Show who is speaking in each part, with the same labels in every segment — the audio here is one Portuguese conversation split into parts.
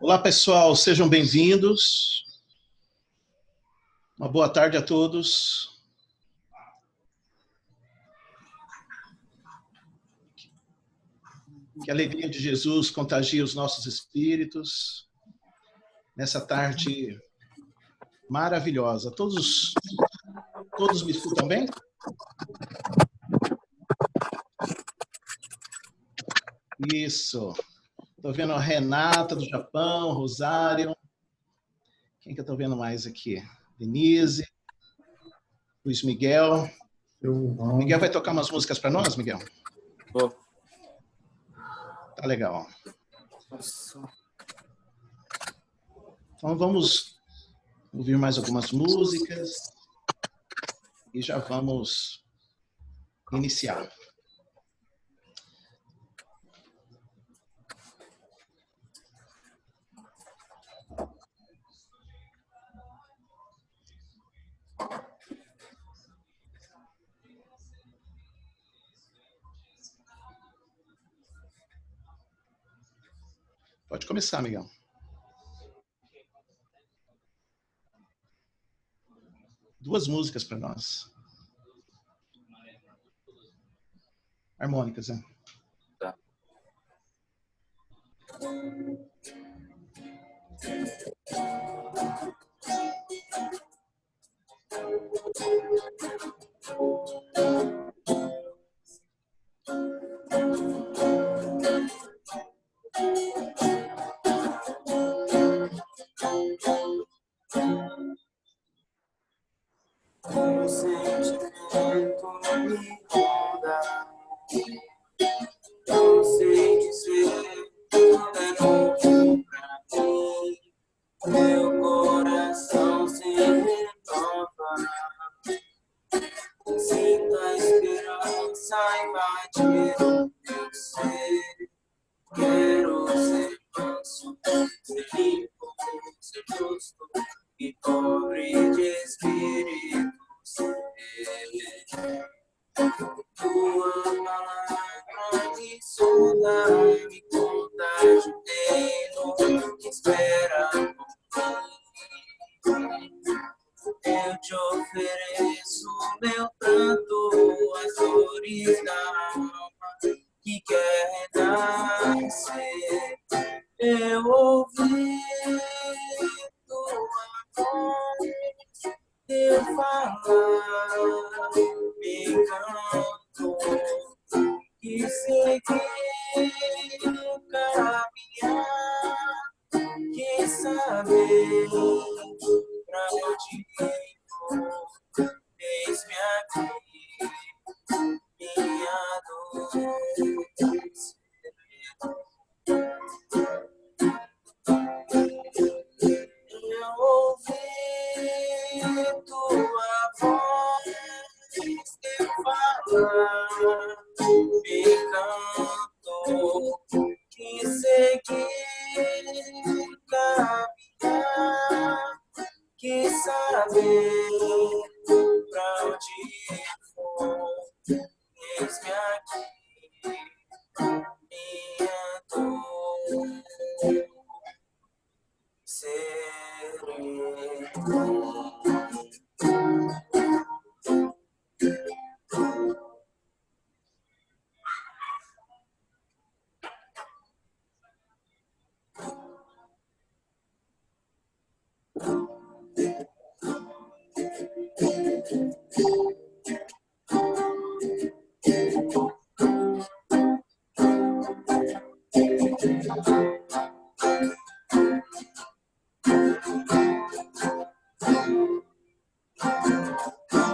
Speaker 1: Olá, pessoal, sejam bem-vindos. Uma boa tarde a todos. Que a alegria de Jesus contagie os nossos espíritos nessa tarde maravilhosa. Todos me escutam bem? Isso. Estou vendo a Renata do Japão, Rosário. Quem que eu estou vendo mais aqui? Denise, Luiz Miguel. Miguel vai tocar umas músicas para nós, Miguel?
Speaker 2: Vou.
Speaker 1: Tá legal. Então vamos ouvir mais algumas músicas e já vamos iniciar. Pode começar, Miguel. Duas músicas para nós. Harmônicas, né?
Speaker 2: Tá. O sentimento me ronda, não sei dizer, tudo é novo pra mim. Meu coração se renova, sinto a esperança invadir o meu ser. Quero ser manso, ser limpo, ser justo e pobre de espírito ser. Tua palavra me sonda, me conta de um reino que espera por mim. Eu te ofereço meu pranto, as dores da alma que quer renascer. Eu ouvi tua voz, teu falar, me encantou, que segui caminhar, que saber pra onde vou, eis-me aqui, minha dor. Eu ouvi tua voz, teu falar, me encantou, que seguir caminhar, que saber pra onde for, eis-me aqui, minha dor.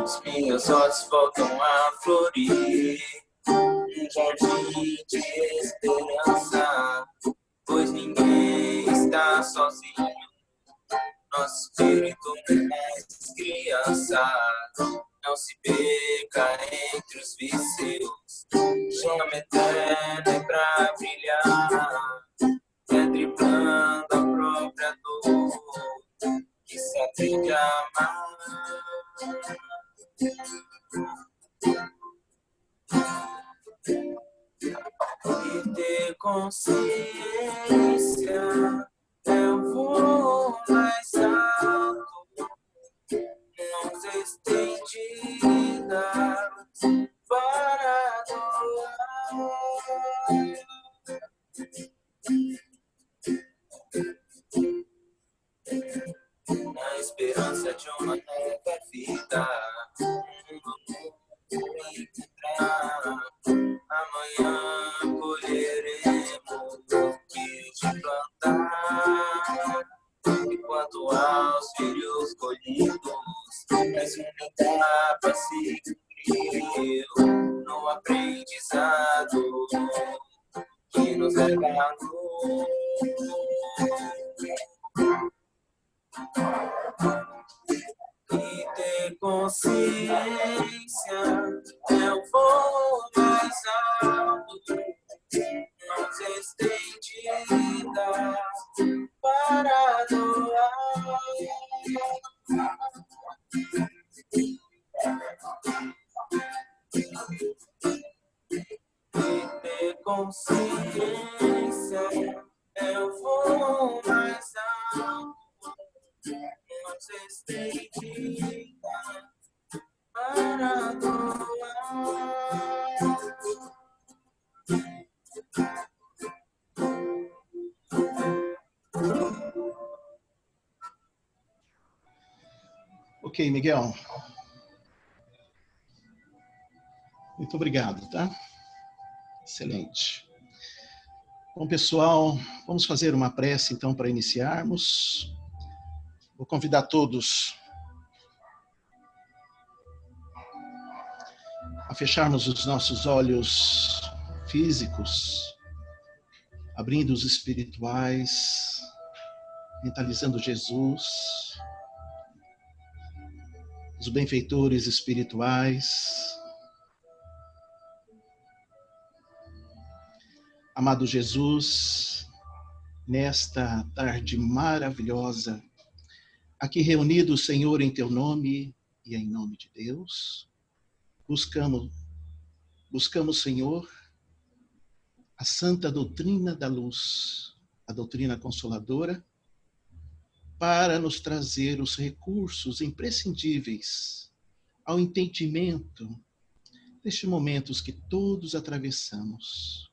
Speaker 2: Os meus olhos voltam a florir, um jardim de esperança, pois ninguém está sozinho. Nosso espírito não é mais criança, não se perca entre os vícios. Chama eterna é pra brilhar, é driblando a própria dor, que se aprende a amar. E ter consciência é onde uma nega vida. Amanhã colheremos o que de plantar. Enquanto aos filhos colhidos, mais uma etapa se cumpriu no aprendizado que nos leva à luz. E ter consciência é o voo mais alto, mãos estendidas para doar. E ter consciência é o voo mais alto, mãos estendidas para doar.
Speaker 1: Ok, Miguel. Muito obrigado, tá? Excelente. Bom, pessoal, vamos fazer uma prece, então, para iniciarmos. Vou convidar todos a fecharmos os nossos olhos físicos, abrindo os espirituais, mentalizando Jesus, os benfeitores espirituais. Amado Jesus, nesta tarde maravilhosa, aqui reunidos, Senhor, em Teu nome e em nome de Deus, buscamos, Senhor, a santa doutrina da luz, a doutrina consoladora, para nos trazer os recursos imprescindíveis ao entendimento destes momentos que todos atravessamos.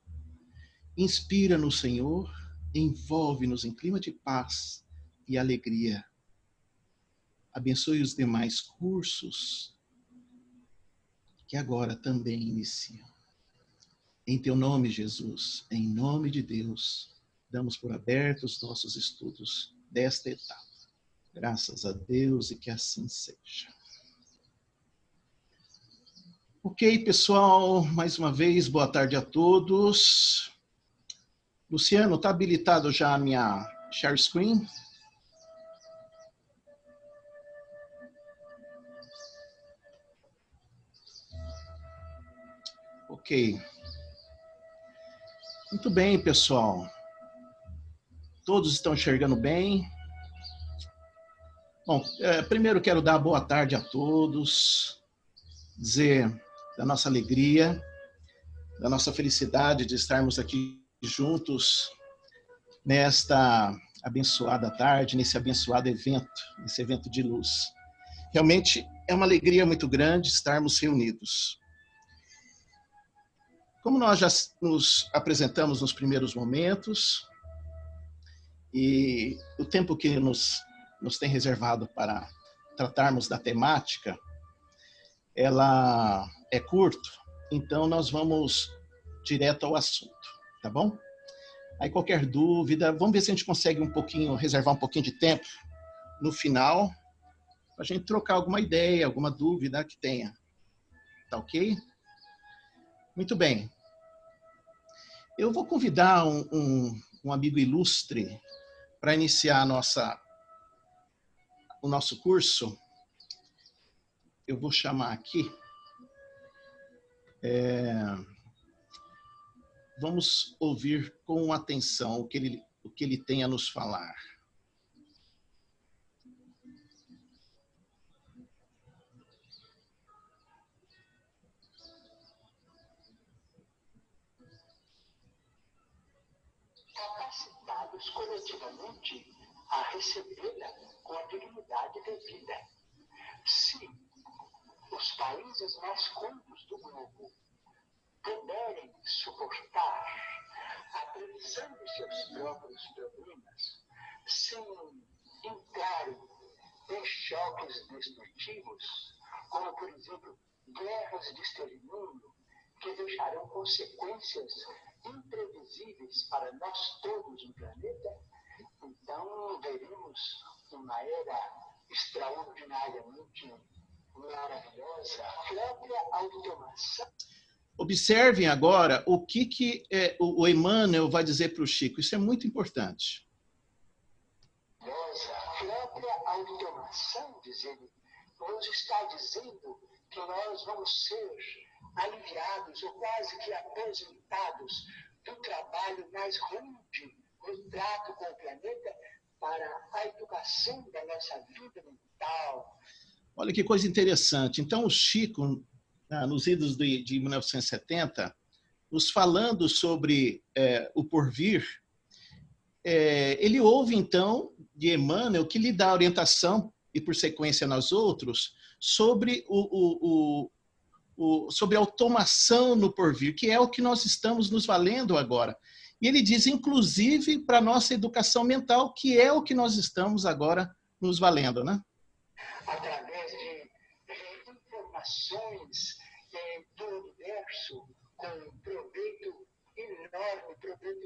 Speaker 1: Inspira-nos, Senhor, envolve-nos em clima de paz e alegria. Abençoe os demais cursos que agora também iniciam. Em Teu nome, Jesus, em nome de Deus, damos por abertos nossos estudos desta etapa. Graças a Deus e que assim seja. Ok, pessoal, mais uma vez, boa tarde a todos. Luciano, está habilitado já a minha share screen? Ok. Muito bem, pessoal. Todos estão enxergando bem? Bom, primeiro quero dar boa tarde a todos, dizer da nossa alegria, da nossa felicidade de estarmos aqui juntos nesta abençoada tarde, nesse abençoado evento, nesse evento de luz. Realmente é uma alegria muito grande estarmos reunidos. Como nós já nos apresentamos nos primeiros momentos, e o tempo que nos tem reservado para tratarmos da temática, ela é curto, então nós vamos direto ao assunto, tá bom? Aí qualquer dúvida, vamos ver se a gente consegue reservar um pouquinho de tempo no final, para a gente trocar alguma ideia, alguma dúvida que tenha. Tá ok? Muito bem. Eu vou convidar um amigo ilustre para iniciar o nosso curso. Eu vou chamar aqui. Vamos ouvir com atenção o que ele tem a nos falar.
Speaker 3: Capacitados coletivamente a recebê-la com a dignidade devida. Se os países mais cultos do grupo puderem suportar a previsão de seus próprios problemas sem entrarem em choques destrutivos, como, por exemplo, guerras de extermínio, que deixarão consequências imprevisíveis para nós todos no planeta, então veremos uma era extraordinariamente maravilhosa, a própria automação.
Speaker 1: Observem agora o que o Emmanuel vai dizer para o Chico. Isso é muito importante.
Speaker 3: A própria automação, diz ele, nos está dizendo que nós vamos ser aliviados ou quase que aposentados do trabalho mais rude no trato com o planeta para a educação da nossa vida mental.
Speaker 1: Olha que coisa interessante. Então, o Chico, nos idos de 1970, nos falando sobre o porvir, ele ouve, então, de Emmanuel, que lhe dá orientação, e por sequência nós outros, sobre sobre a automação no porvir, que é o que nós estamos nos valendo agora. E ele diz, inclusive, para a nossa educação mental, que é o que nós estamos agora nos valendo, né?
Speaker 3: Através de informações do universo com proveito enorme, proveito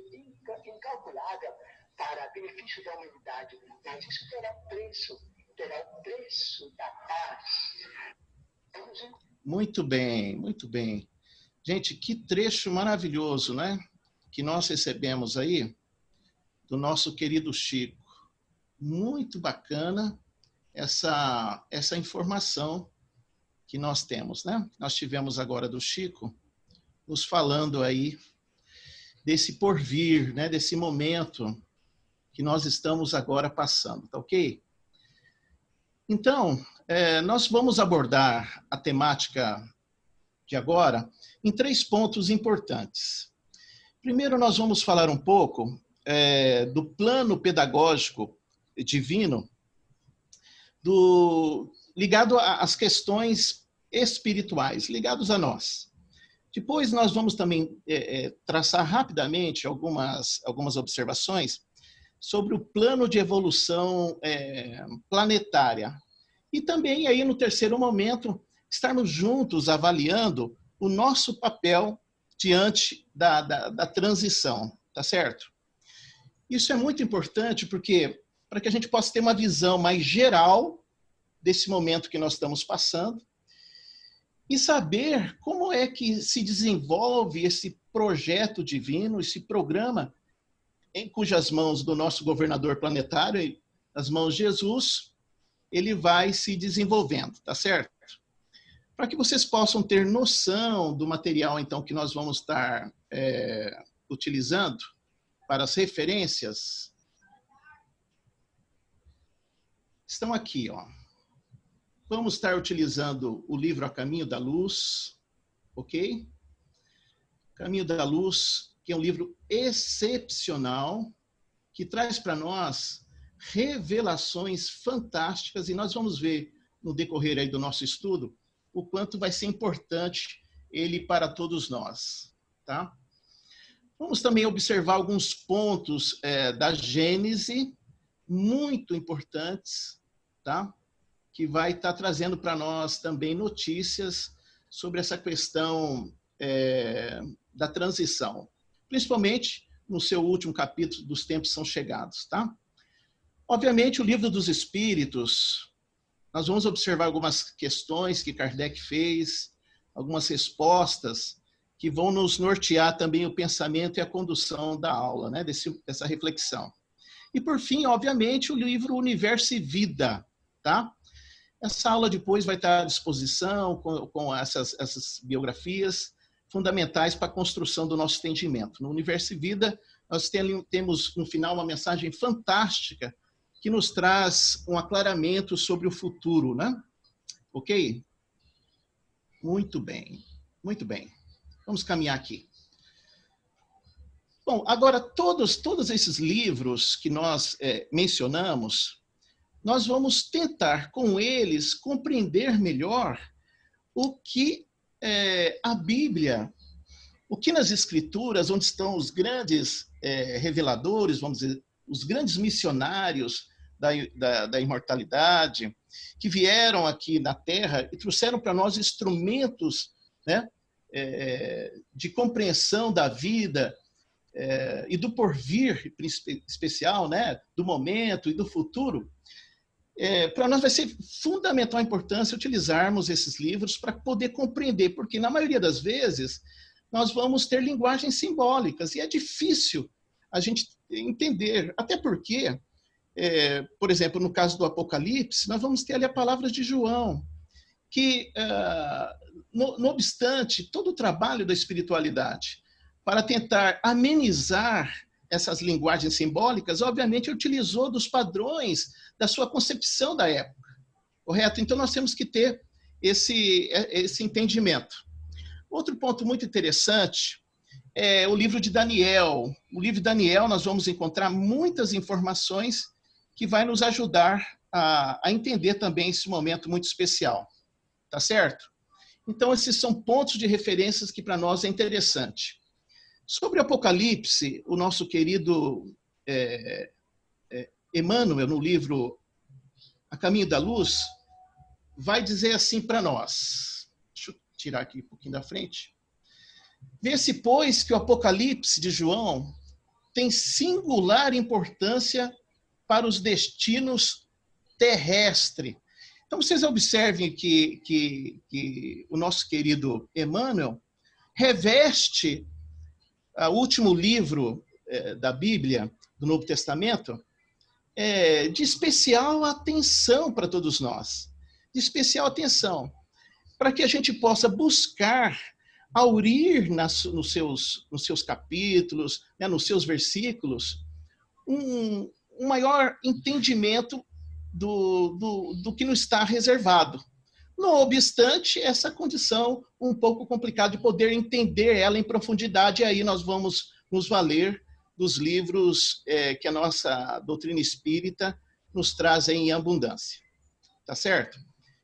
Speaker 3: incalculável para benefício da humanidade. Mas isso terá o preço da paz.
Speaker 1: Muito bem, muito bem. Gente, que trecho maravilhoso, né? Que nós recebemos aí do nosso querido Chico. Muito bacana essa informação que nós temos, né? Nós tivemos agora do Chico nos falando aí desse porvir, né? Desse momento que nós estamos agora passando, tá ok? Então, nós vamos abordar a temática de agora em 3 pontos importantes. Primeiro, nós vamos falar um pouco do plano pedagógico divino ligado às questões espirituais, ligados a nós. Depois, nós vamos também traçar rapidamente algumas observações sobre o plano de evolução planetária. E também, aí, no terceiro momento, estarmos juntos avaliando o nosso papel diante da transição, tá certo? Isso é muito importante porque para que a gente possa ter uma visão mais geral desse momento que nós estamos passando e saber como é que se desenvolve esse projeto divino, esse programa em cujas mãos do nosso governador planetário, e nas mãos de Jesus, ele vai se desenvolvendo, tá certo? Para que vocês possam ter noção do material, então, que nós vamos estar utilizando para as referências, estão aqui, ó. Vamos estar utilizando o livro A Caminho da Luz, ok? Caminho da Luz, que é um livro excepcional, que traz para nós revelações fantásticas, e nós vamos ver no decorrer aí do nosso estudo o quanto vai ser importante ele para todos nós, tá? Vamos também observar alguns pontos da Gênese, muito importantes, tá? Que vai estar trazendo para nós também notícias sobre essa questão da transição, principalmente no seu último capítulo, dos tempos são chegados, tá? Obviamente, o Livro dos Espíritos, nós vamos observar algumas questões que Kardec fez, algumas respostas que vão nos nortear também o pensamento e a condução da aula, né? Dessa reflexão. E, por fim, obviamente, o livro Universo e Vida, tá? Essa aula depois vai estar à disposição com essas biografias fundamentais para a construção do nosso entendimento. No Universo e Vida, nós temos no final uma mensagem fantástica que nos traz um aclaramento sobre o futuro, né? Ok? Muito bem, muito bem. Vamos caminhar aqui. Bom, agora, todos esses livros que nós mencionamos, nós vamos tentar, com eles, compreender melhor o que a Bíblia, o que nas Escrituras, onde estão os grandes reveladores, vamos dizer, os grandes missionários da imortalidade, que vieram aqui na Terra e trouxeram para nós instrumentos, né, de compreensão da vida e do porvir especial, né, do momento e do futuro. Para nós vai ser fundamental a importância utilizarmos esses livros para poder compreender, porque na maioria das vezes nós vamos ter linguagens simbólicas e é difícil a gente entender, até porque, por exemplo, no caso do Apocalipse, nós vamos ter ali a palavra de João, que, não obstante todo o trabalho da espiritualidade para tentar amenizar essas linguagens simbólicas, obviamente utilizou dos padrões da sua concepção da época, correto? Então nós temos que ter esse entendimento. Outro ponto muito interessante é o livro de Daniel. No livro de Daniel nós vamos encontrar muitas informações que vai nos ajudar a entender também esse momento muito especial, tá certo? Então esses são pontos de referências que para nós é interessante. Sobre o Apocalipse, o nosso querido Emmanuel, no livro A Caminho da Luz, vai dizer assim para nós. Deixa eu tirar aqui um pouquinho da frente. Vê-se, pois, que o Apocalipse de João tem singular importância para os destinos terrestres. Então, vocês observem que o nosso querido Emmanuel reveste o último livro da Bíblia, do Novo Testamento, de especial atenção para todos nós. De especial atenção. Para que a gente possa buscar aurir nos seus capítulos, né, nos seus versículos, um maior entendimento do que nos está reservado. Não obstante, essa condição um pouco complicada de poder entender ela em profundidade, e aí nós vamos nos valer dos livros que a nossa doutrina espírita nos traz em abundância. Tá certo?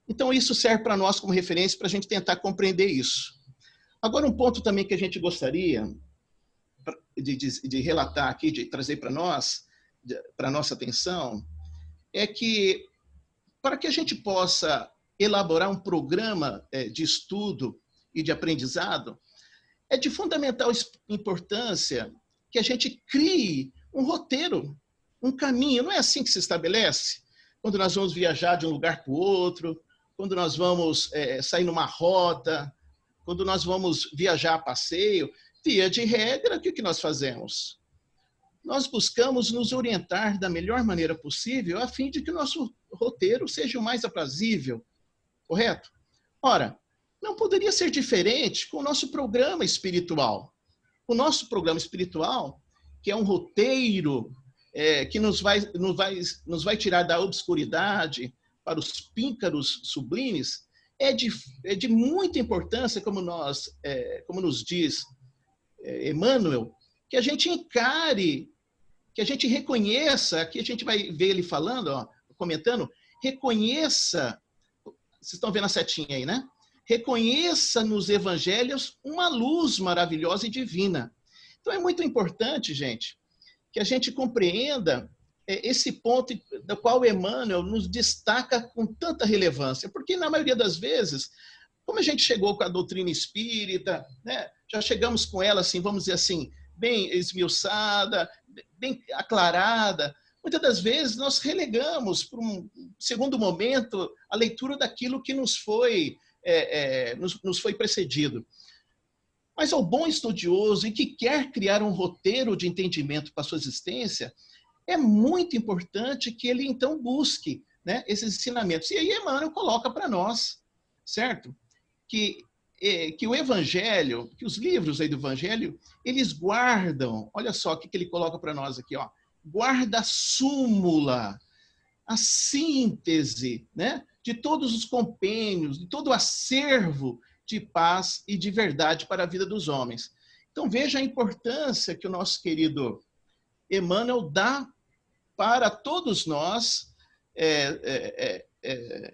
Speaker 1: Então, isso serve para nós como referência para a gente tentar compreender isso. Agora, um ponto também que a gente gostaria de relatar aqui, de trazer para nós, para a nossa atenção, é que para que a gente possa elaborar um programa de estudo e de aprendizado, é de fundamental importância que a gente crie um roteiro, um caminho. Não é assim que se estabelece? Quando nós vamos viajar de um lugar para o outro, quando nós vamos sair numa rota, quando nós vamos viajar a passeio, via de regra, o que nós fazemos? Nós buscamos nos orientar da melhor maneira possível a fim de que o nosso roteiro seja o mais aprazível, correto? Ora, não poderia ser diferente com o nosso programa espiritual. O nosso programa espiritual, que é um roteiro que nos vai tirar da obscuridade para os píncaros sublimes, é de muita importância, como nos diz Emmanuel, que a gente encare, que a gente reconheça, aqui a gente vai ver ele falando, comentando, reconheça, vocês estão vendo a setinha aí, né? Reconheça nos evangelhos uma luz maravilhosa e divina. Então é muito importante, gente, que a gente compreenda esse ponto do qual Emmanuel nos destaca com tanta relevância, porque na maioria das vezes, como a gente chegou com a doutrina espírita, né, já chegamos com ela, assim, vamos dizer assim, bem esmiuçada, bem aclarada, muitas das vezes nós relegamos para um segundo momento a leitura daquilo que nos foi precedido. Mas ao bom estudioso e que quer criar um roteiro de entendimento para a sua existência, é muito importante que ele então busque, né, esses ensinamentos. E aí Emmanuel coloca para nós, certo? Que o Evangelho, que os livros aí do Evangelho, eles guardam, olha só o que ele coloca para nós aqui, ó, guarda a súmula, a síntese, né, de todos os compêndios, de todo o acervo de paz e de verdade para a vida dos homens. Então veja a importância que o nosso querido Emmanuel dá para todos nós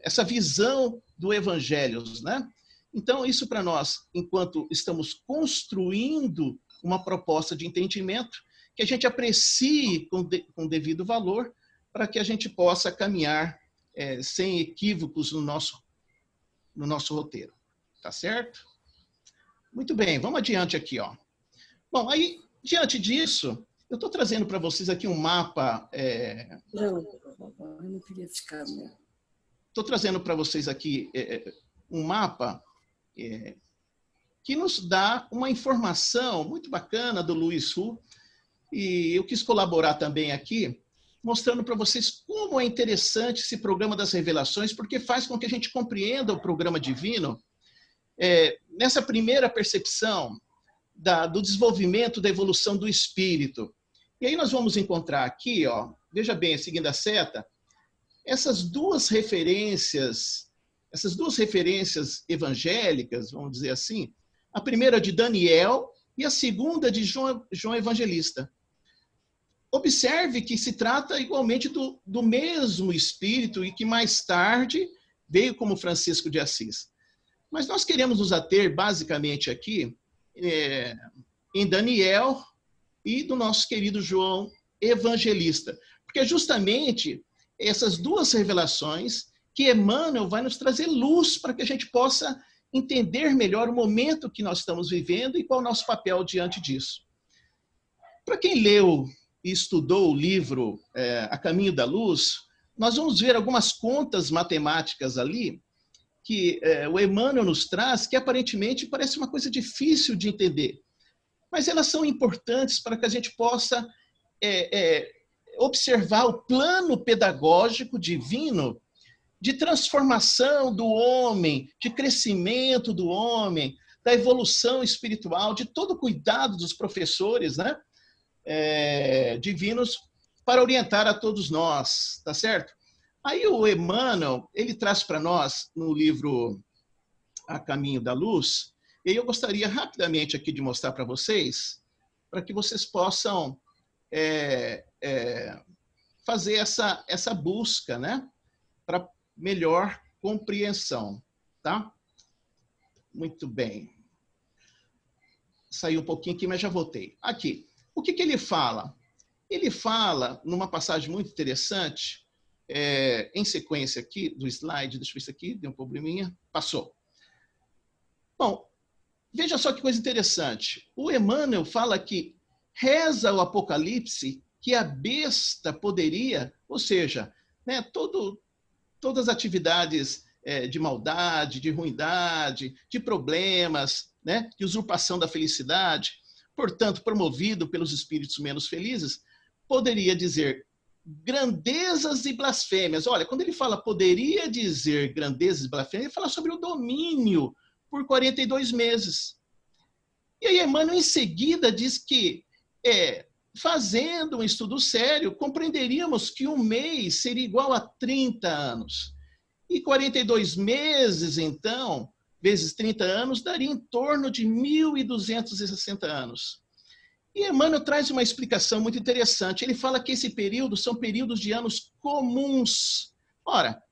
Speaker 1: essa visão do Evangelho, né? Então, isso para nós, enquanto estamos construindo uma proposta de entendimento, que a gente aprecie com devido valor, para que a gente possa caminhar sem equívocos no nosso roteiro. Tá certo? Muito bem, vamos adiante aqui, ó. Bom, aí, diante disso, eu estou trazendo para vocês aqui um mapa...
Speaker 4: Não, eu não queria ficar...
Speaker 1: Estou trazendo para vocês aqui um mapa que nos dá uma informação muito bacana do Luiz Hu, e eu quis colaborar também aqui, mostrando para vocês como é interessante esse programa das revelações, porque faz com que a gente compreenda o programa divino nessa primeira percepção do desenvolvimento, da evolução do espírito. E aí nós vamos encontrar aqui, ó, veja bem, seguindo a seta, essas duas referências evangélicas, vamos dizer assim, a primeira de Daniel e a segunda de João Evangelista. Observe que se trata igualmente do mesmo espírito e que mais tarde veio como Francisco de Assis. Mas nós queremos nos ater basicamente aqui em Daniel e do nosso querido João Evangelista, porque justamente essas duas revelações que Emmanuel vai nos trazer luz para que a gente possa entender melhor o momento que nós estamos vivendo e qual é o nosso papel diante disso. Para quem leu e estudou o livro A Caminho da Luz, nós vamos ver algumas contas matemáticas ali que o Emmanuel nos traz, que aparentemente parece uma coisa difícil de entender, mas elas são importantes para que a gente possa observar o plano pedagógico divino de transformação do homem, de crescimento do homem, da evolução espiritual, de todo o cuidado dos professores, né, divinos para orientar a todos nós, tá certo? Aí o Emmanuel, ele traz para nós, no livro A Caminho da Luz, e eu gostaria rapidamente aqui de mostrar para vocês, para que vocês possam fazer essa busca, né, para melhor compreensão, tá? Muito bem. Saí um pouquinho aqui, mas já voltei. Aqui, o que ele fala? Ele fala, numa passagem muito interessante, em sequência aqui do slide, deixa eu ver isso aqui, deu um probleminha, passou. Bom, veja só que coisa interessante. O Emmanuel fala que reza o Apocalipse que a besta poderia, ou seja, né, todas as atividades de maldade, de ruindade, de problemas, né, de usurpação da felicidade, portanto, promovido pelos espíritos menos felizes, poderia dizer grandezas e blasfêmias. Olha, quando ele fala poderia dizer grandezas e blasfêmias, ele fala sobre o domínio por 42 meses. E aí Emmanuel, em seguida, diz que, fazendo um estudo sério, compreenderíamos que um mês seria igual a 30 anos. E 42 meses, então, vezes 30 anos, daria em torno de 1.260 anos. E Emmanuel traz uma explicação muito interessante. Ele fala que esse período são períodos de anos comuns. Ora,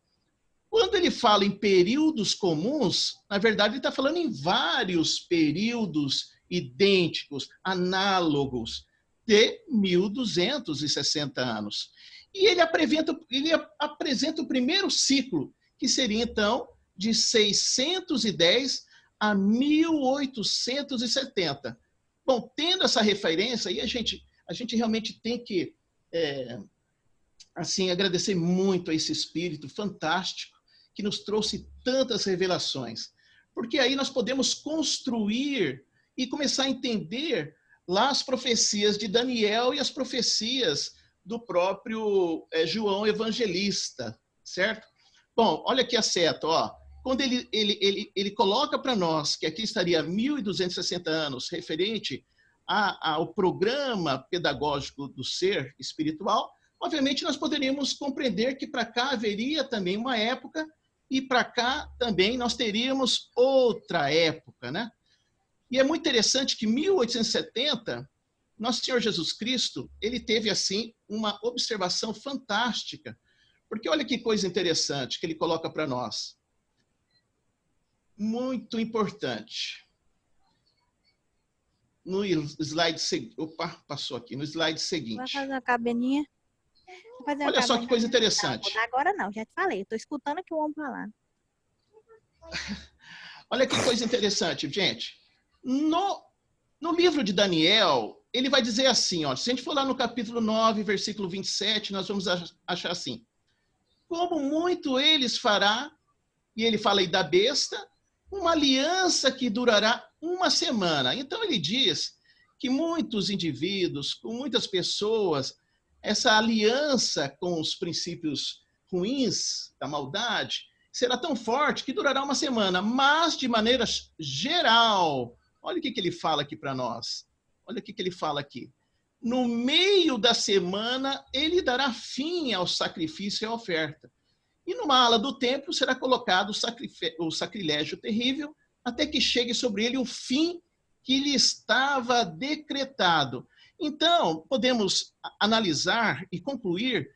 Speaker 1: quando ele fala em períodos comuns, na verdade ele está falando em vários períodos idênticos, análogos, de 1.260 anos. E ele apresenta o primeiro ciclo, que seria, então, de 610 a 1870. Bom, tendo essa referência, aí a gente realmente tem que agradecer muito a esse espírito fantástico que nos trouxe tantas revelações. Porque aí nós podemos construir e começar a entender lá as profecias de Daniel e as profecias do próprio João Evangelista, certo? Bom, olha aqui a seta, ó. Quando ele coloca para nós que aqui estaria 1.260 anos referente ao programa pedagógico do ser espiritual, obviamente nós poderíamos compreender que para cá haveria também uma época e para cá também nós teríamos outra época, né? E é muito interessante que em 1870, Nosso Senhor Jesus Cristo, ele teve assim uma observação fantástica, porque olha que coisa interessante que ele coloca para nós. Muito importante. No slide seguinte, opa, passou aqui, no slide seguinte.
Speaker 5: Vai fazer a cabeninha?
Speaker 1: Olha só que coisa interessante.
Speaker 5: Não, vou dar agora não, já te falei. Estou escutando aqui o homem falar.
Speaker 1: Olha que coisa interessante, gente. No livro de Daniel, ele vai dizer assim, ó, se a gente for lá no capítulo 9, versículo 27, nós vamos achar assim. Como muito eles fará, e ele fala aí da besta, uma aliança que durará uma semana. Então ele diz que muitos indivíduos, com muitas pessoas, essa aliança com os princípios ruins da maldade será tão forte que durará uma semana, mas de maneira geral. Olha o que ele fala aqui para nós. Olha o que ele fala aqui. No meio da semana, ele dará fim ao sacrifício e à oferta. E numa ala do templo será colocado o sacrilégio terrível, até que chegue sobre ele o fim que lhe estava decretado. Então, podemos analisar e concluir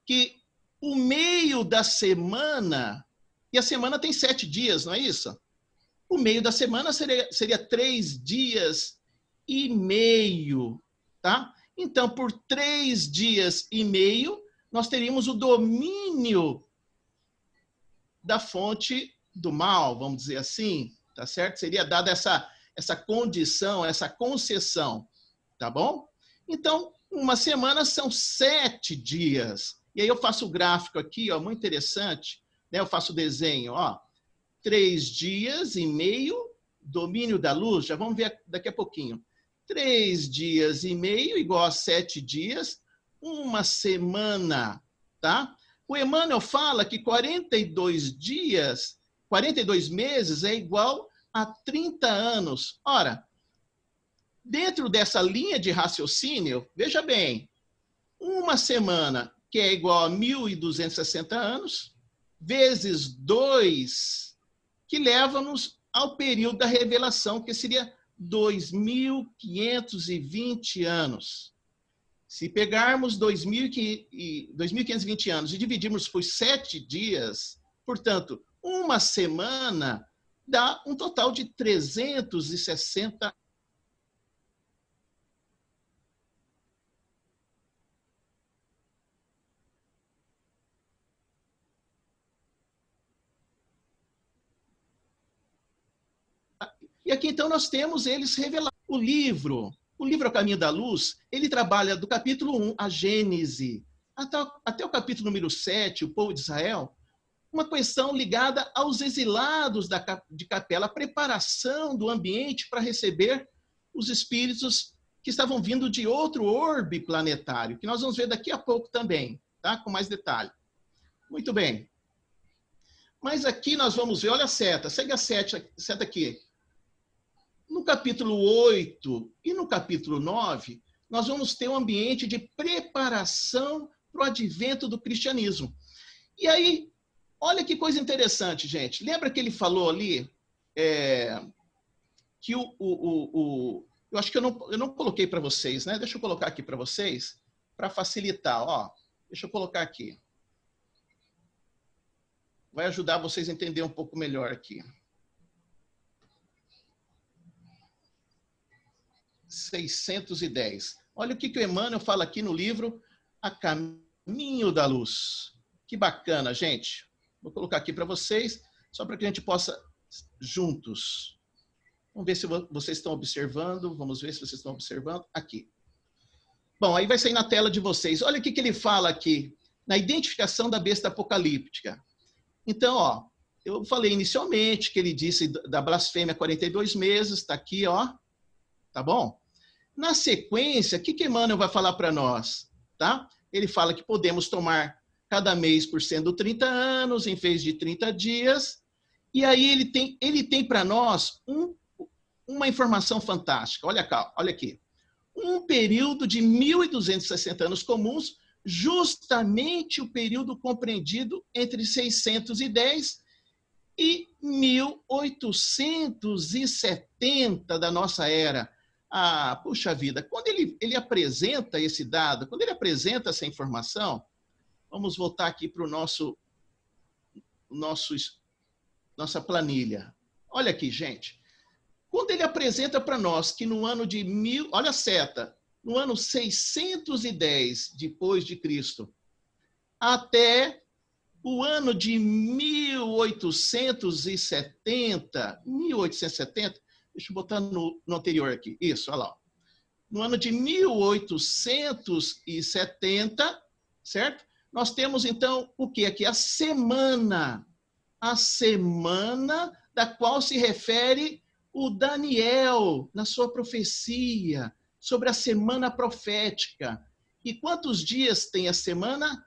Speaker 1: que o meio da semana, e a semana tem 7 dias, não é isso? O meio da semana seria 3 dias e meio, tá? Então, por 3 dias e meio, nós teríamos o domínio da fonte do mal, vamos dizer assim, tá certo? Seria dada essa condição, essa concessão, tá bom? Então, uma semana são 7 dias. E aí eu faço o gráfico aqui, ó, muito interessante, né? Eu faço o desenho, ó. 3 dias e meio, domínio da luz, já vamos ver daqui a pouquinho. 3 dias e meio igual a 7 dias, uma semana, tá? O Emmanuel fala que 42 dias, 42 meses é igual a 30 anos. Ora, dentro dessa linha de raciocínio, veja bem, uma semana que é igual a 1.260 anos, vezes 2, que leva-nos ao período da revelação, que seria 2.520 anos. Se pegarmos 2.520 anos e dividirmos por 7 dias, portanto, uma semana dá um total de 360 anos. E aqui, então, nós temos eles revelando. O livro A Caminho da Luz, ele trabalha do capítulo 1, a Gênese, até o capítulo número 7, o povo de Israel, uma questão ligada aos exilados de Capela, a preparação do ambiente para receber os espíritos que estavam vindo de outro orbe planetário, que nós vamos ver daqui a pouco também, tá? Com mais detalhe. Muito bem. Mas aqui nós vamos ver, olha a seta, segue a seta aqui. No capítulo 8 e no capítulo 9, nós vamos ter um ambiente de preparação para o advento do cristianismo. E aí, olha que coisa interessante, gente. Lembra que ele falou ali que eu acho que eu não coloquei para vocês, né? Deixa eu colocar aqui para vocês, para facilitar. Ó, deixa eu colocar aqui. Vai ajudar vocês a entender um pouco melhor aqui. 610. Olha o que o Emmanuel fala aqui no livro A Caminho da Luz. Que bacana, gente. Vou colocar aqui para vocês, só para que a gente possa juntos. Vamos ver se vocês estão observando. Vamos ver se vocês estão observando. Aqui. Bom, aí vai sair na tela de vocês. Olha o que ele fala aqui, na identificação da besta apocalíptica. Então, ó, eu falei inicialmente que ele disse da blasfêmia 42 meses, está aqui, ó. Tá bom? Na sequência, o que Emmanuel vai falar para nós? Tá? Ele fala que podemos tomar cada mês por sendo 30 anos, em vez de 30 dias. E aí ele tem para nós uma informação fantástica. Olha aqui. Um período de 1.260 anos comuns, justamente o período compreendido entre 610 e 1870 da nossa era. Ah, puxa vida, quando ele apresenta esse dado, quando ele apresenta essa informação, vamos voltar aqui para nossa planilha. Olha aqui, gente. Quando ele apresenta para nós que no ano de olha a seta, no ano 610 depois de Cristo, até o ano de 1870, deixa eu botar no anterior aqui, isso, olha lá. No ano de 1870, certo? Nós temos, então, o que aqui? A semana da qual se refere o Daniel na sua profecia sobre a semana profética. E quantos dias tem a semana?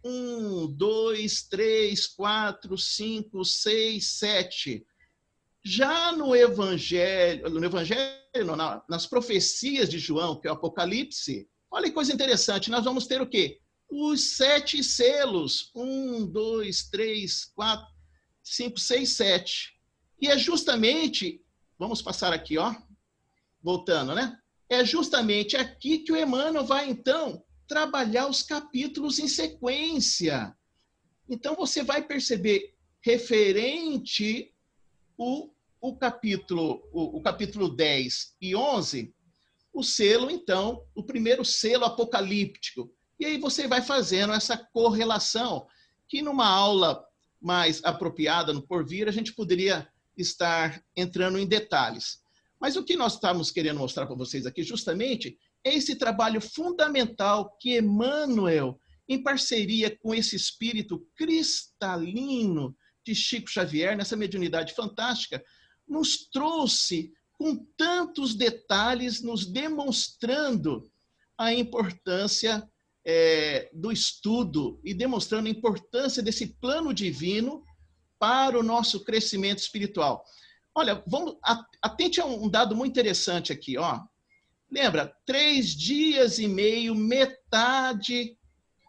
Speaker 1: 1, 2, 3, 4, 5, 6, 7. Já no Evangelho, não, nas profecias de João, que é o Apocalipse, olha que coisa interessante, nós vamos ter o quê? Os 7 selos. 1, 2, 3, 4, 5, 6, 7. E é justamente, vamos passar aqui, ó, voltando, né? É justamente aqui que o Emmanuel vai, então, trabalhar os capítulos em sequência. Então, você vai perceber, referente o capítulo 10 e 11, o selo, então, o primeiro selo apocalíptico. E aí você vai fazendo essa correlação, que numa aula mais apropriada, no porvir, a gente poderia estar entrando em detalhes. Mas o que nós estamos querendo mostrar para vocês aqui, justamente, é esse trabalho fundamental que Emmanuel, em parceria com esse espírito cristalino de Chico Xavier, nessa mediunidade fantástica, nos trouxe com tantos detalhes, nos demonstrando a importância do estudo e demonstrando a importância desse plano divino para o nosso crescimento espiritual. Olha, atente a um dado muito interessante aqui, ó. Lembra, 3 dias e meio, metade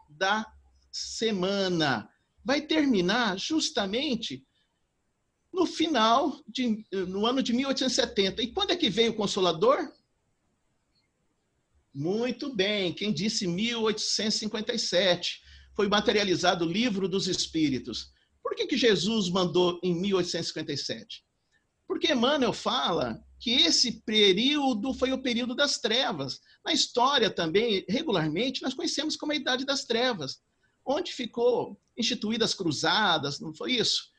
Speaker 1: da semana. Vai terminar justamente no ano de 1870. E quando é que veio o Consolador? Muito bem, quem disse 1857. Foi materializado o Livro dos Espíritos. Por que Jesus mandou em 1857? Porque Emmanuel fala que esse período foi o período das trevas. Na história também, regularmente, nós conhecemos como a Idade das Trevas, onde ficou instituídas as cruzadas, não foi isso?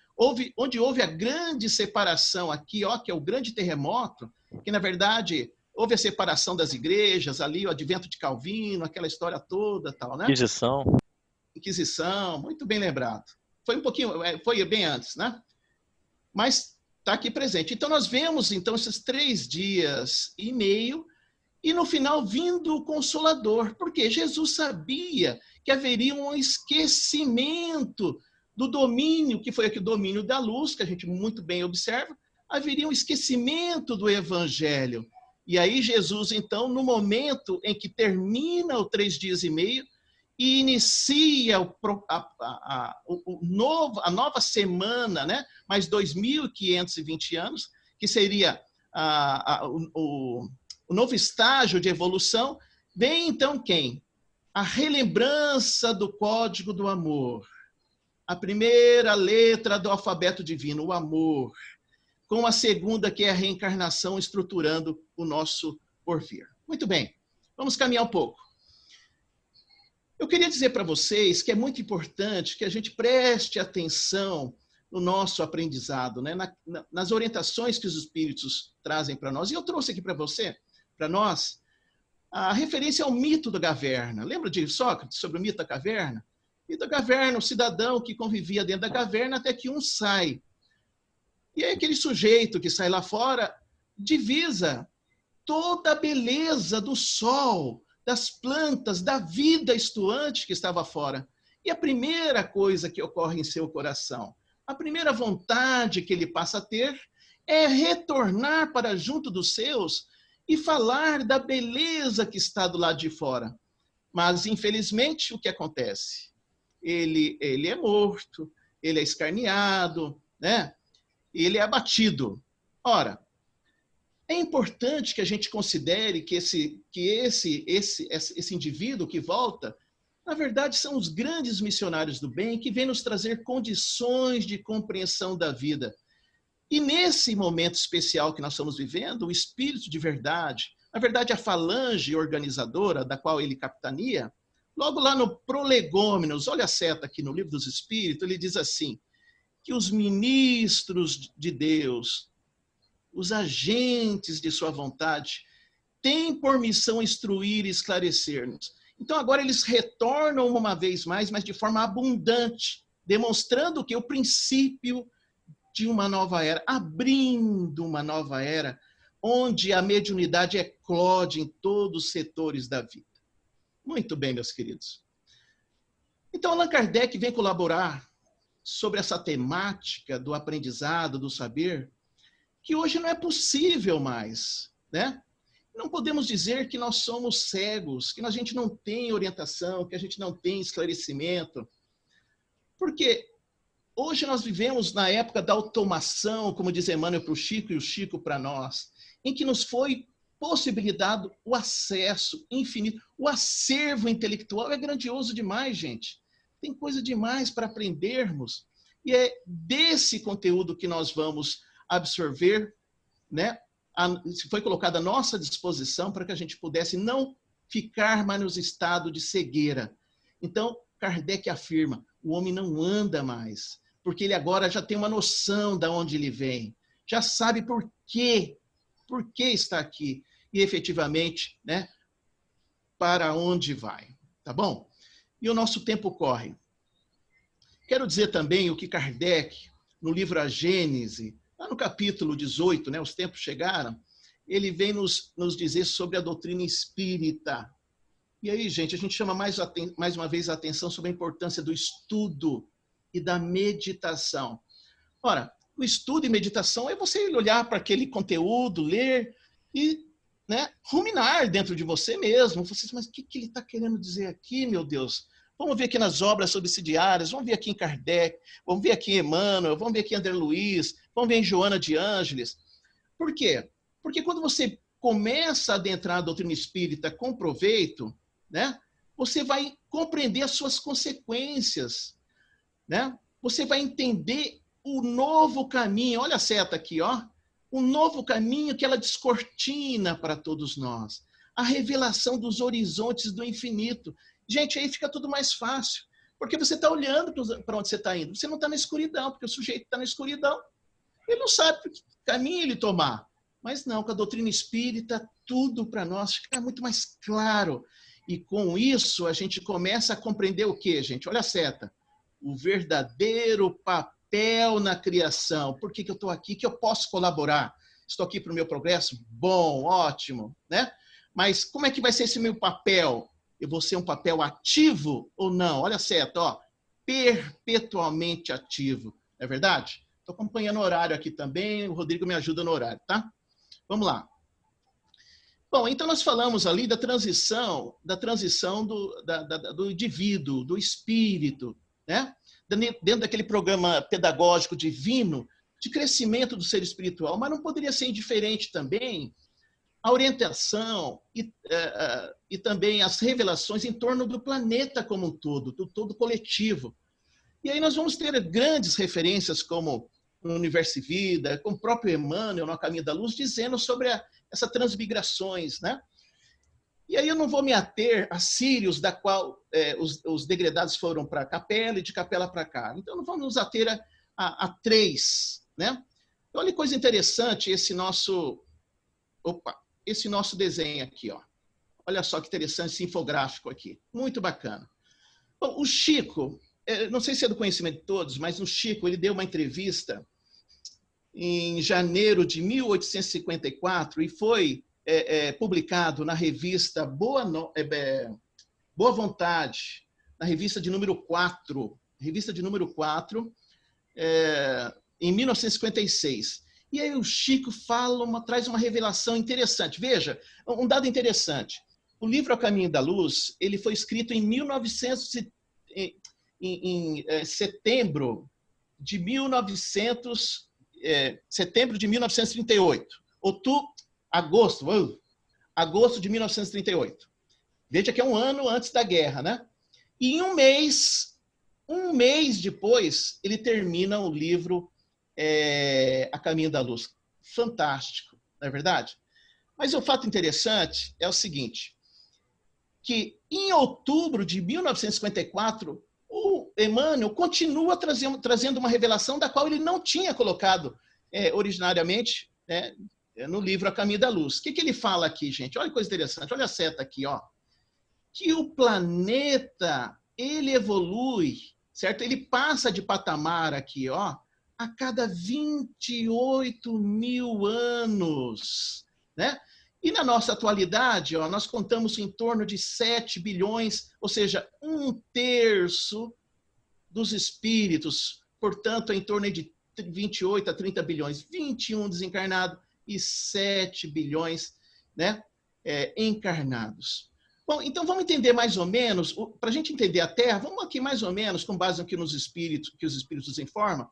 Speaker 1: Onde houve a grande separação aqui, ó, que é o grande terremoto, que na verdade houve a separação das igrejas, ali o advento de Calvino, aquela história toda, tal, né? Inquisição, muito bem lembrado. Foi foi bem antes, né? Mas está aqui presente. Então nós vemos então esses 3 dias e meio e no final vindo o Consolador, porque Jesus sabia que haveria um esquecimento do domínio, que foi aqui o domínio da luz, que a gente muito bem observa, haveria um esquecimento do Evangelho. E aí Jesus, então, no momento em que termina o 3 dias e meio e inicia a nova semana, né? Mais 2.520 anos, que seria o novo estágio de evolução, vem então quem? A relembrança do código do amor. A primeira letra do alfabeto divino, o amor, com a segunda, que é a reencarnação, estruturando o nosso porvir. Muito bem, vamos caminhar um pouco. Eu queria dizer para vocês que é muito importante que a gente preste atenção no nosso aprendizado, né? Nas orientações que os espíritos trazem para nós. E eu trouxe aqui para nós, a referência ao mito da caverna. Lembra de Sócrates sobre o mito da caverna? O mito da caverna, o cidadão que convivia dentro da caverna até que um sai. E aí aquele sujeito que sai lá fora divisa toda a beleza do sol, das plantas, da vida estuante que estava fora. E a primeira coisa que ocorre em seu coração, a primeira vontade que ele passa a ter é retornar para junto dos seus e falar da beleza que está do lado de fora. Mas, infelizmente, o que acontece? Ele é morto, ele é escarneado, né? Ele é abatido. Ora, é importante que a gente considere que esse indivíduo que volta, na verdade, são os grandes missionários do bem que vêm nos trazer condições de compreensão da vida. E nesse momento especial que nós estamos vivendo, o espírito de verdade, na verdade, a falange organizadora da qual ele capitania, Logo lá no Prolegômenos, olha a seta aqui no Livro dos Espíritos, ele diz assim, que os ministros de Deus, os agentes de sua vontade, têm por missão instruir e esclarecer-nos. Então agora eles retornam uma vez mais, mas de forma abundante, demonstrando que o princípio de uma nova era, abrindo uma nova era, onde a mediunidade eclode em todos os setores da vida. Muito bem, meus queridos. Então, Allan Kardec vem colaborar sobre essa temática do aprendizado, do saber, que hoje não é possível mais, né? Não podemos dizer que nós somos cegos, que a gente não tem orientação, que a gente não tem esclarecimento, porque hoje nós vivemos na época da automação, como diz Emmanuel para o Chico e o Chico para nós, em que nos foi possibilitado o acesso infinito. O acervo intelectual é grandioso demais, gente. Tem coisa demais para aprendermos. E é desse conteúdo que nós vamos absorver, né? Foi colocada à nossa disposição para que a gente pudesse não ficar mais no estado de cegueira. Então, Kardec afirma, o homem não anda mais, porque ele agora já tem uma noção de onde ele vem, já sabe por que está aqui e efetivamente, né, para onde vai, tá bom? E o nosso tempo corre. Quero dizer também o que Kardec, no livro A Gênese, lá no capítulo 18, né, os tempos chegaram, ele vem nos dizer sobre a doutrina espírita. E aí, gente, a gente chama mais uma vez a atenção sobre a importância do estudo e da meditação. Ora, o estudo e meditação é você olhar para aquele conteúdo, ler e, né, ruminar dentro de você mesmo. Você diz, mas o que ele está querendo dizer aqui, meu Deus? Vamos ver aqui nas obras subsidiárias, vamos ver aqui em Kardec, vamos ver aqui em Emmanuel, vamos ver aqui em André Luiz, vamos ver em Joana de Ângeles. Por quê? Porque quando você começa a adentrar a doutrina espírita com proveito, né, você vai compreender as suas consequências, né? Você vai entender o novo caminho, olha a seta aqui, ó, o novo caminho que ela descortina para todos nós, a revelação dos horizontes do infinito. Gente, aí fica tudo mais fácil, porque você está olhando para onde você está indo, você não está na escuridão, porque o sujeito está na escuridão, ele não sabe que caminho ele tomar, mas não, com a doutrina espírita, tudo para nós fica muito mais claro, e com isso a gente começa a compreender o quê, gente? Olha a seta, o verdadeiro papel na criação. Por que eu estou aqui? Que eu posso colaborar? Estou aqui para o meu progresso? Bom, ótimo, né? Mas como é que vai ser esse meu papel? Eu vou ser um papel ativo ou não? Olha a seta, ó, perpetuamente ativo. Não é verdade? Estou acompanhando o horário aqui também, o Rodrigo me ajuda no horário, tá? Vamos lá. Bom, então nós falamos ali da transição do indivíduo, do espírito, né? Dentro daquele programa pedagógico divino de crescimento do ser espiritual, mas não poderia ser indiferente também a orientação e também as revelações em torno do planeta como um todo, do todo coletivo. E aí nós vamos ter grandes referências como o Universo e Vida, como o próprio Emmanuel, no Caminho da Luz, dizendo sobre essas transmigrações, né? E aí eu não vou me ater a Sírios, da qual os degredados foram para a Capela e de Capela para cá. Então não vamos nos ater a três, né? Olha que coisa interessante esse nosso desenho aqui, ó. Olha só que interessante esse infográfico aqui. Muito bacana. Bom, o Chico, não sei se é do conhecimento de todos, mas o Chico, ele deu uma entrevista em janeiro de 1854 e foi publicado na revista Boa Vontade, na revista de número 4, em 1956. E aí o Chico traz uma revelação interessante. Veja, um dado interessante. O livro A Caminho da Luz, ele foi escrito em setembro de 1938. Agosto de 1938. Veja que é um ano antes da guerra, né? E em um mês depois, ele termina o livro A Caminho da Luz. Fantástico, não é verdade? Mas o fato interessante é o seguinte, que em outubro de 1954, o Emmanuel continua trazendo uma revelação da qual ele não tinha colocado originariamente, né, no livro A Caminho da Luz. O que ele fala aqui, gente? Olha que coisa interessante, olha a seta aqui, ó. Que o planeta, ele evolui, certo? Ele passa de patamar aqui, ó, a cada 28 mil anos, né? E na nossa atualidade, ó, nós contamos em torno de 7 bilhões, ou seja, 1/3 dos espíritos, portanto, em torno de 28 a 30 bilhões, 21 desencarnados e 7 bilhões, né, encarnados. Bom, então vamos entender mais ou menos, para a gente entender a Terra, vamos aqui mais ou menos, com base no que os espíritos informam,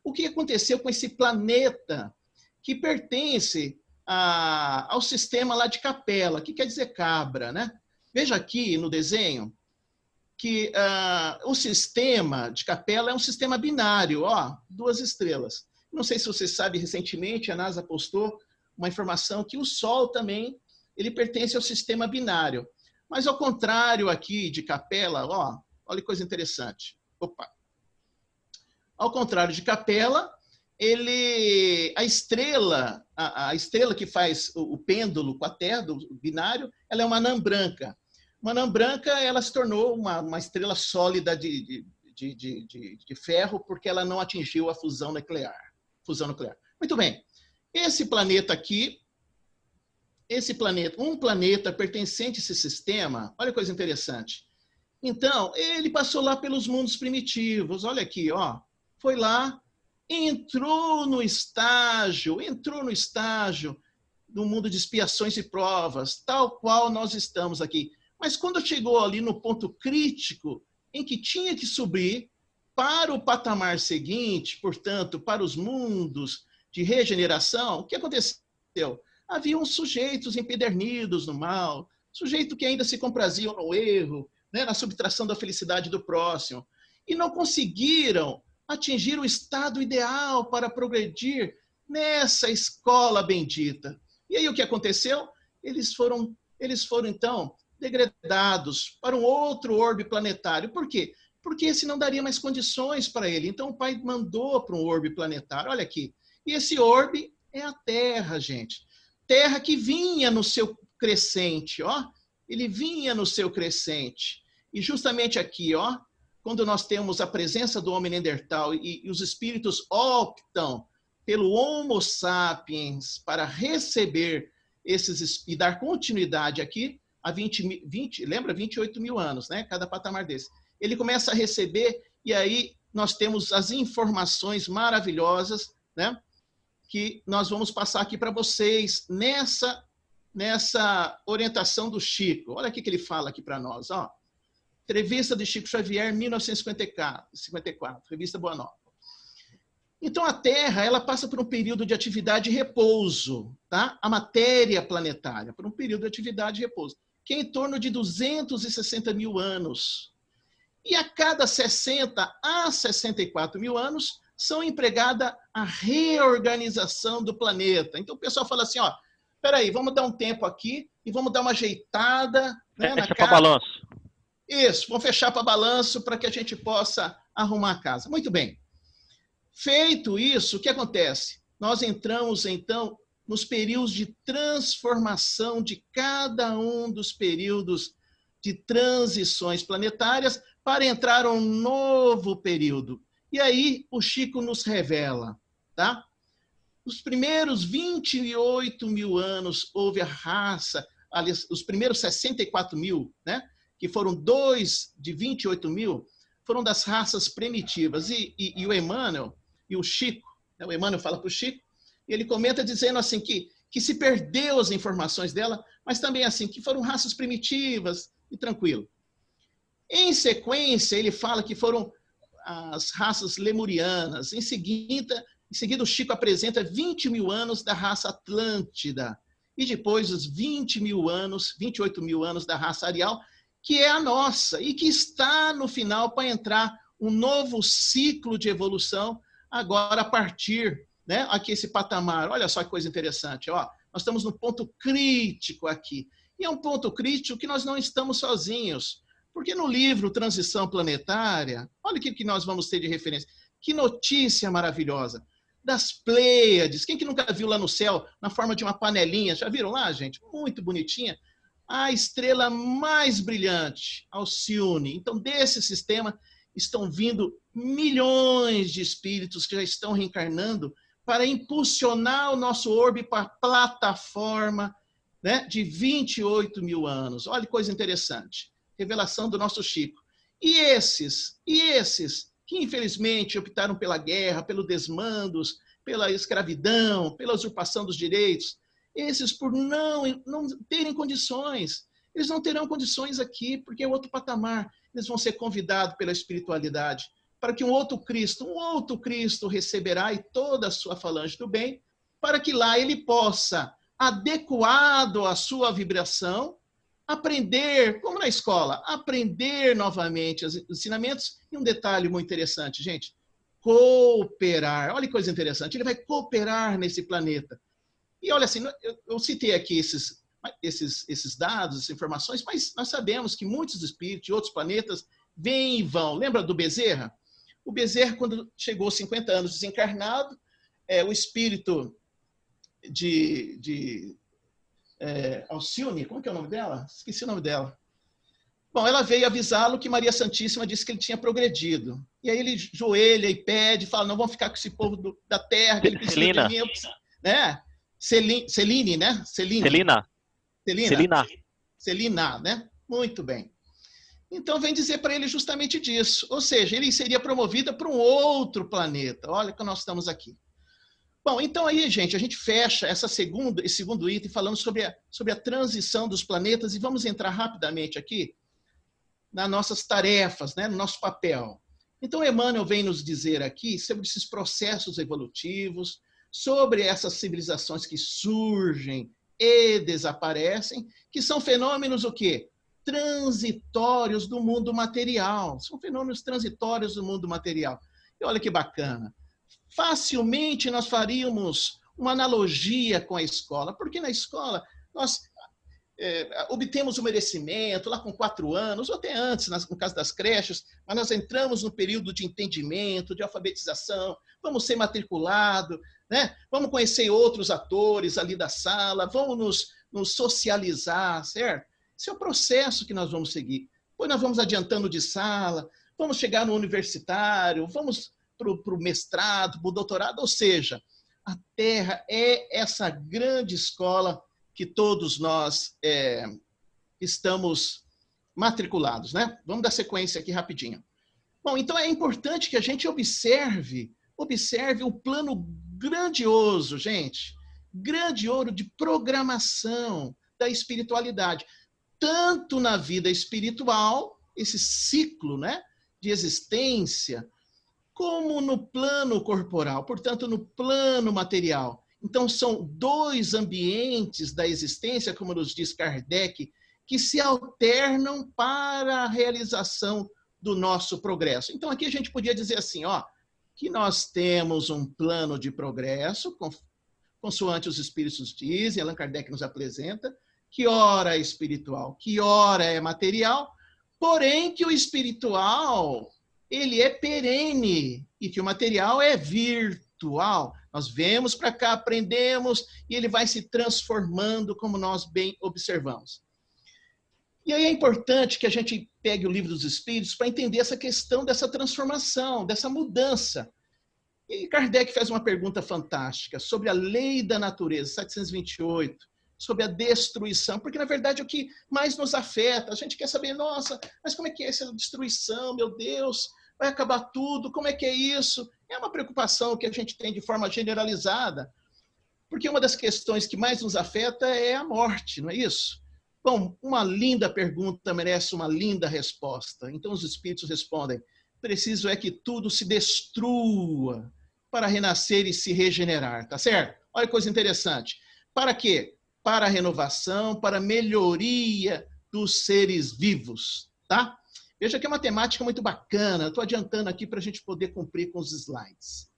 Speaker 1: o que aconteceu com esse planeta que pertence ao sistema lá de Capela, que quer dizer cabra, né? Veja aqui no desenho que o sistema de Capela é um sistema binário, ó, 2 estrelas. Não sei se você sabe, recentemente a NASA postou uma informação que o Sol também ele pertence ao sistema binário. Mas ao contrário aqui de Capela, ó, olha que coisa interessante. Opa. Ao contrário de Capela, a estrela que faz o pêndulo com a Terra, do binário, ela é uma anã branca. Uma anã branca, ela se tornou uma estrela sólida de ferro porque ela não atingiu a fusão nuclear. Muito bem. Esse planeta aqui, um planeta pertencente a esse sistema, olha que coisa interessante. Então, ele passou lá pelos mundos primitivos, olha aqui, ó. Foi lá, entrou no estágio do mundo de expiações e provas, tal qual nós estamos aqui. Mas quando chegou ali no ponto crítico, em que tinha que subir para o patamar seguinte, portanto, para os mundos de regeneração, o que aconteceu? Haviam sujeitos empedernidos no mal, sujeitos que ainda se compraziam no erro, né, na subtração da felicidade do próximo, e não conseguiram atingir o estado ideal para progredir nessa escola bendita. E aí o que aconteceu? Eles foram então degradados para um outro orbe planetário. Por quê? Porque esse não daria mais condições para ele. Então o pai mandou para um orbe planetário. Olha aqui. E esse orbe é a Terra, gente. Terra que vinha no seu crescente, ó. Ele vinha no seu crescente. E justamente aqui, ó, quando nós temos a presença do homem neandertal e os espíritos optam pelo Homo sapiens para receber esses e dar continuidade aqui a 28 mil anos, né? Cada patamar desse. Ele começa a receber e aí nós temos as informações maravilhosas, né? Que nós vamos passar aqui para vocês nessa orientação do Chico. Olha o que ele fala aqui para nós, ó. Entrevista de Chico Xavier, 1954, revista Boa Nova. Então, a Terra, ela passa por um período de atividade e repouso, tá? A matéria planetária, por um período de atividade e repouso, que é em torno de 260 mil anos. E a cada 60 a 64 mil anos, são empregada a reorganização do planeta. Então, o pessoal fala assim, ó, peraí, vamos dar um tempo aqui e vamos dar uma ajeitada, né, na casa.
Speaker 6: Balanço.
Speaker 1: Isso, vamos fechar para balanço para que a gente possa arrumar a casa. Muito bem. Feito isso, o que acontece? Nós entramos, então, nos períodos de transformação de cada um dos períodos de transições planetárias para entrar um novo período. E aí o Chico nos revela, tá? Os primeiros 28 mil anos houve a raça, aliás, os primeiros 64 mil, né? Que foram 2 de 28 mil, foram das raças primitivas. E o Emmanuel e o Chico, né? O Emmanuel fala para o Chico, e ele comenta dizendo assim que se perdeu as informações dela, mas também assim, que foram raças primitivas e tranquilo. Em sequência, ele fala que foram as raças lemurianas. Em seguida, o Chico apresenta 20 mil anos da raça Atlântida. E depois os 28 mil anos da raça Arial, que é a nossa, e que está no final para entrar um novo ciclo de evolução, agora a partir, né, aqui esse patamar. Olha só que coisa interessante, ó. Nós estamos no ponto crítico aqui. E é um ponto crítico que nós não estamos sozinhos. Porque no livro Transição Planetária, olha o que nós vamos ter de referência. Que notícia maravilhosa. Das Pleiades. Quem que nunca viu lá no céu, na forma de uma panelinha? Já viram lá, gente? Muito bonitinha. A estrela mais brilhante, Alcione. Então, desse sistema estão vindo milhões de espíritos que já estão reencarnando para impulsionar o nosso orbe para a plataforma, né, de 28 mil anos. Olha que coisa interessante. Revelação do nosso Chico. E esses que infelizmente optaram pela guerra, pelo desmandos, pela escravidão, pela usurpação dos direitos, esses por não terem condições, eles não terão condições aqui, porque é outro patamar. Eles vão ser convidados pela espiritualidade para que um outro Cristo receberá e toda a sua falange do bem, para que lá ele possa, adequado à sua vibração, aprender, como na escola, aprender novamente os ensinamentos. E um detalhe muito interessante, gente, cooperar. Olha que coisa interessante, ele vai cooperar nesse planeta. E olha assim, eu citei aqui esses dados, essas informações, mas nós sabemos que muitos espíritos de outros planetas vêm e vão. Lembra do Bezerra? O Bezerra, quando chegou aos 50 anos desencarnado, o espírito de Alcione, como que é o nome dela? Esqueci o nome dela. Bom, ela veio avisá-lo que Maria Santíssima disse que ele tinha progredido. E aí ele joelha e pede, fala, não vamos ficar com esse povo da terra, que ele precisa de mim, né? Celine, né? Celina, né? Muito bem. Então vem dizer para ele justamente disso. Ou seja, ele seria promovido para um outro planeta. Olha que nós estamos aqui. Bom, então aí, gente, a gente fecha esse segundo item falando sobre a transição dos planetas e vamos entrar rapidamente aqui nas nossas tarefas, né, no nosso papel. Então, Emmanuel vem nos dizer aqui sobre esses processos evolutivos, sobre essas civilizações que surgem e desaparecem, que são fenômenos o quê? Transitórios do mundo material. São fenômenos transitórios do mundo material. E olha que bacana. Facilmente nós faríamos uma analogia com a escola, porque na escola nós obtemos o merecimento lá com 4 anos, ou até antes, no caso das creches, mas nós entramos no período de entendimento, de alfabetização, vamos ser matriculados, né? Vamos conhecer outros atores ali da sala, vamos nos socializar, certo? Esse é o processo que nós vamos seguir. Depois nós vamos adiantando de sala, vamos chegar no universitário, vamos para o mestrado, para o doutorado, ou seja, a Terra é essa grande escola que todos nós estamos matriculados, né? Vamos dar sequência aqui rapidinho. Bom, então é importante que a gente observe um plano grandioso, gente, grandioso de programação da espiritualidade, tanto na vida espiritual, esse ciclo, né, de existência, como no plano corporal, portanto, no plano material. Então, são 2 ambientes da existência, como nos diz Kardec, que se alternam para a realização do nosso progresso. Então, aqui a gente podia dizer assim, ó, que nós temos um plano de progresso, consoante os espíritos dizem, Allan Kardec nos apresenta, que ora é espiritual, que ora é material, porém que o espiritual ele é perene e que o material é virtual. Nós vemos para cá, aprendemos e ele vai se transformando, como nós bem observamos. E aí é importante que a gente pegue o Livro dos Espíritos para entender essa questão dessa transformação, dessa mudança. E Kardec faz uma pergunta fantástica sobre a lei da natureza, 728, sobre a destruição, porque na verdade é o que mais nos afeta. A gente quer saber, nossa, mas como é que é essa destruição, meu Deus? Vai acabar tudo, como é que é isso? É uma preocupação que a gente tem de forma generalizada, porque uma das questões que mais nos afeta é a morte, não é isso? Bom, uma linda pergunta merece uma linda resposta. Então os espíritos respondem, preciso é que tudo se destrua para renascer e se regenerar, tá certo? Olha que coisa interessante. Para quê? Para a renovação, para a melhoria dos seres vivos, tá? Veja que é uma temática muito bacana. Estou adiantando aqui para a gente poder cumprir com os slides.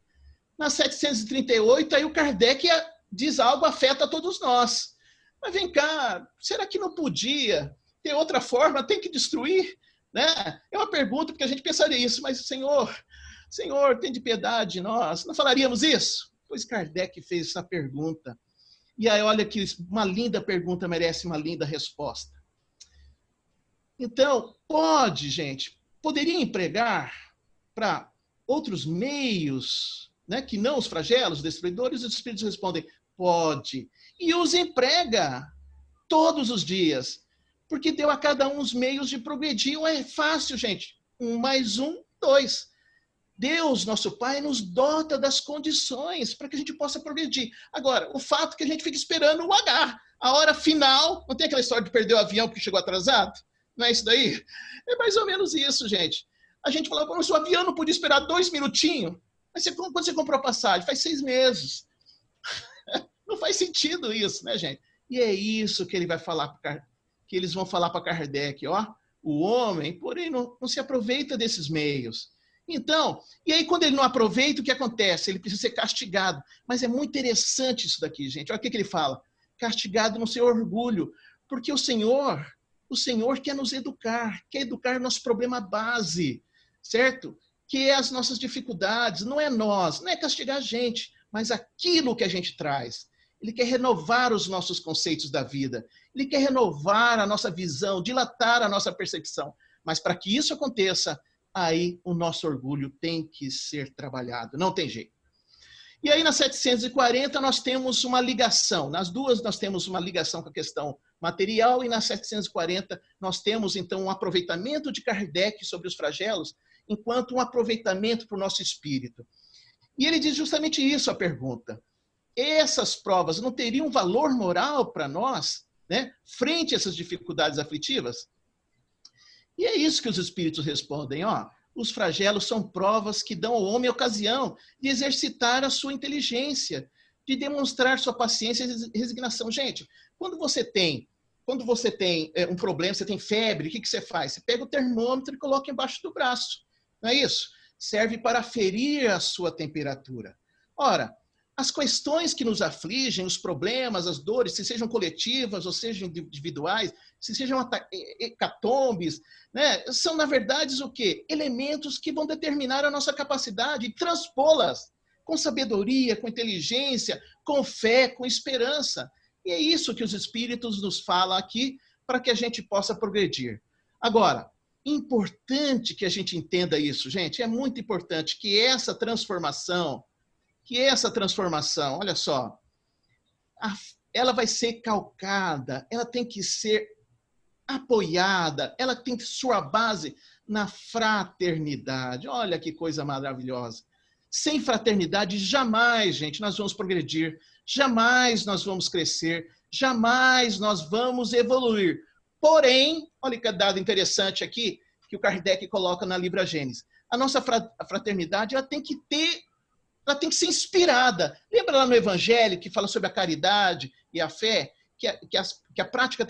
Speaker 1: Na 738, aí o Kardec diz algo afeta a todos nós. Mas vem cá, será que não podia ter outra forma? Tem que destruir? Né? É uma pergunta, porque a gente pensaria isso, mas Senhor, tem de piedade de nós. Não falaríamos isso? Pois Kardec fez essa pergunta. E aí, olha que uma linda pergunta merece uma linda resposta. Então, poderia empregar para outros meios, né, que não os flagelos, os destruidores, os espíritos respondem, pode. E os emprega todos os dias, porque deu a cada um os meios de progredir. É fácil, gente. 1 mais 1, 2. Deus, nosso Pai, nos dota das condições para que a gente possa progredir. Agora, o fato é que a gente fica esperando o H, a hora final. Não tem aquela história de perder o avião porque chegou atrasado? Não é isso daí? É mais ou menos isso, gente. A gente fala, mas o avião não podia esperar 2 minutinhos? Mas quando você comprou a passagem? Faz 6 meses. Não faz sentido isso, né, gente? E é isso que ele vai falar, que eles vão falar para Kardec, ó. O homem, porém, não se aproveita desses meios. Então, e aí quando ele não aproveita, o que acontece? Ele precisa ser castigado. Mas é muito interessante isso daqui, gente. Olha o que ele fala. Castigado no seu orgulho. Porque o Senhor quer nos educar, quer educar nosso problema base, certo? Que é as nossas dificuldades. Não é nós, não é castigar a gente, mas aquilo que a gente traz. Ele quer renovar os nossos conceitos da vida. Ele quer renovar a nossa visão, dilatar a nossa percepção. Mas para que isso aconteça, aí o nosso orgulho tem que ser trabalhado. Não tem jeito. E aí, na 740, nós temos uma ligação. Nas duas, nós temos uma ligação com a questão material, e na 740, nós temos, então, um aproveitamento de Kardec sobre os flagelos, enquanto um aproveitamento para o nosso espírito. E ele diz justamente isso, a pergunta. Essas provas não teriam valor moral para nós, né, frente a essas dificuldades aflitivas? E é isso que os espíritos respondem, ó. Os flagelos são provas que dão ao homem a ocasião de exercitar a sua inteligência, de demonstrar sua paciência e resignação. Gente, quando você tem um problema, você tem febre, o que você faz? Você pega o termômetro e coloca embaixo do braço. Não é isso? Serve para aferir a sua temperatura. Ora, as questões que nos afligem, os problemas, as dores, se sejam coletivas ou sejam individuais, se sejam hecatombes, né, são, na verdade, o quê? Elementos que vão determinar a nossa capacidade de transpô-las com sabedoria, com inteligência, com fé, com esperança. E é isso que os espíritos nos falam aqui para que a gente possa progredir. Agora, importante que a gente entenda isso, gente, é muito importante que essa transformação, olha só, ela vai ser calcada, ela tem que ser apoiada, ela tem que sua base na fraternidade. Olha que coisa maravilhosa. Sem fraternidade, jamais, gente, nós vamos progredir, jamais nós vamos crescer, jamais nós vamos evoluir. Porém, olha que dado interessante aqui, que o Kardec coloca na Livra Gênesis. A nossa fraternidade, ela tem que ser inspirada. Lembra lá no Evangelho que fala sobre a caridade e a fé? Que a prática